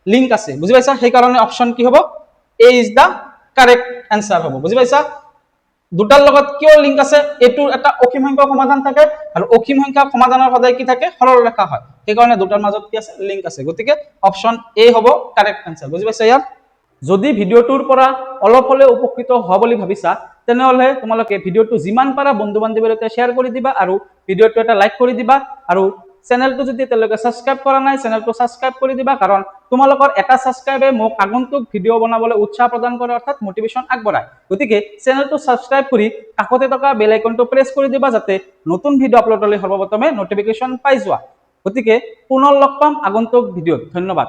লিংক আছে বুজি পাইছা সেই কাৰণে অপচন কি হ'ব এ ইজ দা কাৰেক্ট आंसर হ'ব বুজি পাইছা দুটাৰ লগত কিয় লিংক আছে এটো এটা অসীম সংখ্যক সমাধান থাকে আৰু অসীম সংখ্যক সমাধানৰ সদায় কি থাকে সৰল ৰেখা হয় সেই কাৰণে দুটাৰ মাজত কি আছে লিংক আছে গতিকে অপচন এ হ'ব কারেক্ট आंसर বুজি পাইছা ইয়াৰ যদি ভিডিওটোৰ পৰা অলপ হলে উপকৃত হোৱা বুলি ভাবিছা তেনেহলে তোমালোকে ভিডিওটো যিমান পাৰা বন্ধু বান্ধৱীৰ সৈতে শেয়াৰ কৰি দিবা আৰু ভিডিওটো এটা লাইক কৰি দিবা আৰু চেনেলটো যদি তেওঁলোকে সাবস্ক্ৰাইব কৰা নাই চেনেলটো সাবস্ক্ৰাইব কৰি দিবা কাৰণ তোমালোকৰ এটা সাবস্ক্ৰাইবে মোক আগন্তুক ভিডিও বনাবলৈ উৎসাহ প্ৰদান কৰে অৰ্থাৎ মোটিভেশন আগবঢ়ায় গতিকে চেনেলটো সাবস্ক্ৰাইব কৰি কাষতে থকা বেল আইকনটো প্ৰেছ কৰি দিবা যাতে নতুন ভিডিও আপলোড হ'লে সৰ্বপ্ৰথমে নটিফিকেশন পাই যোৱা গতিকে পুনৰ লগ পাম আগন্তুক ভিডিওত ধন্যবাদ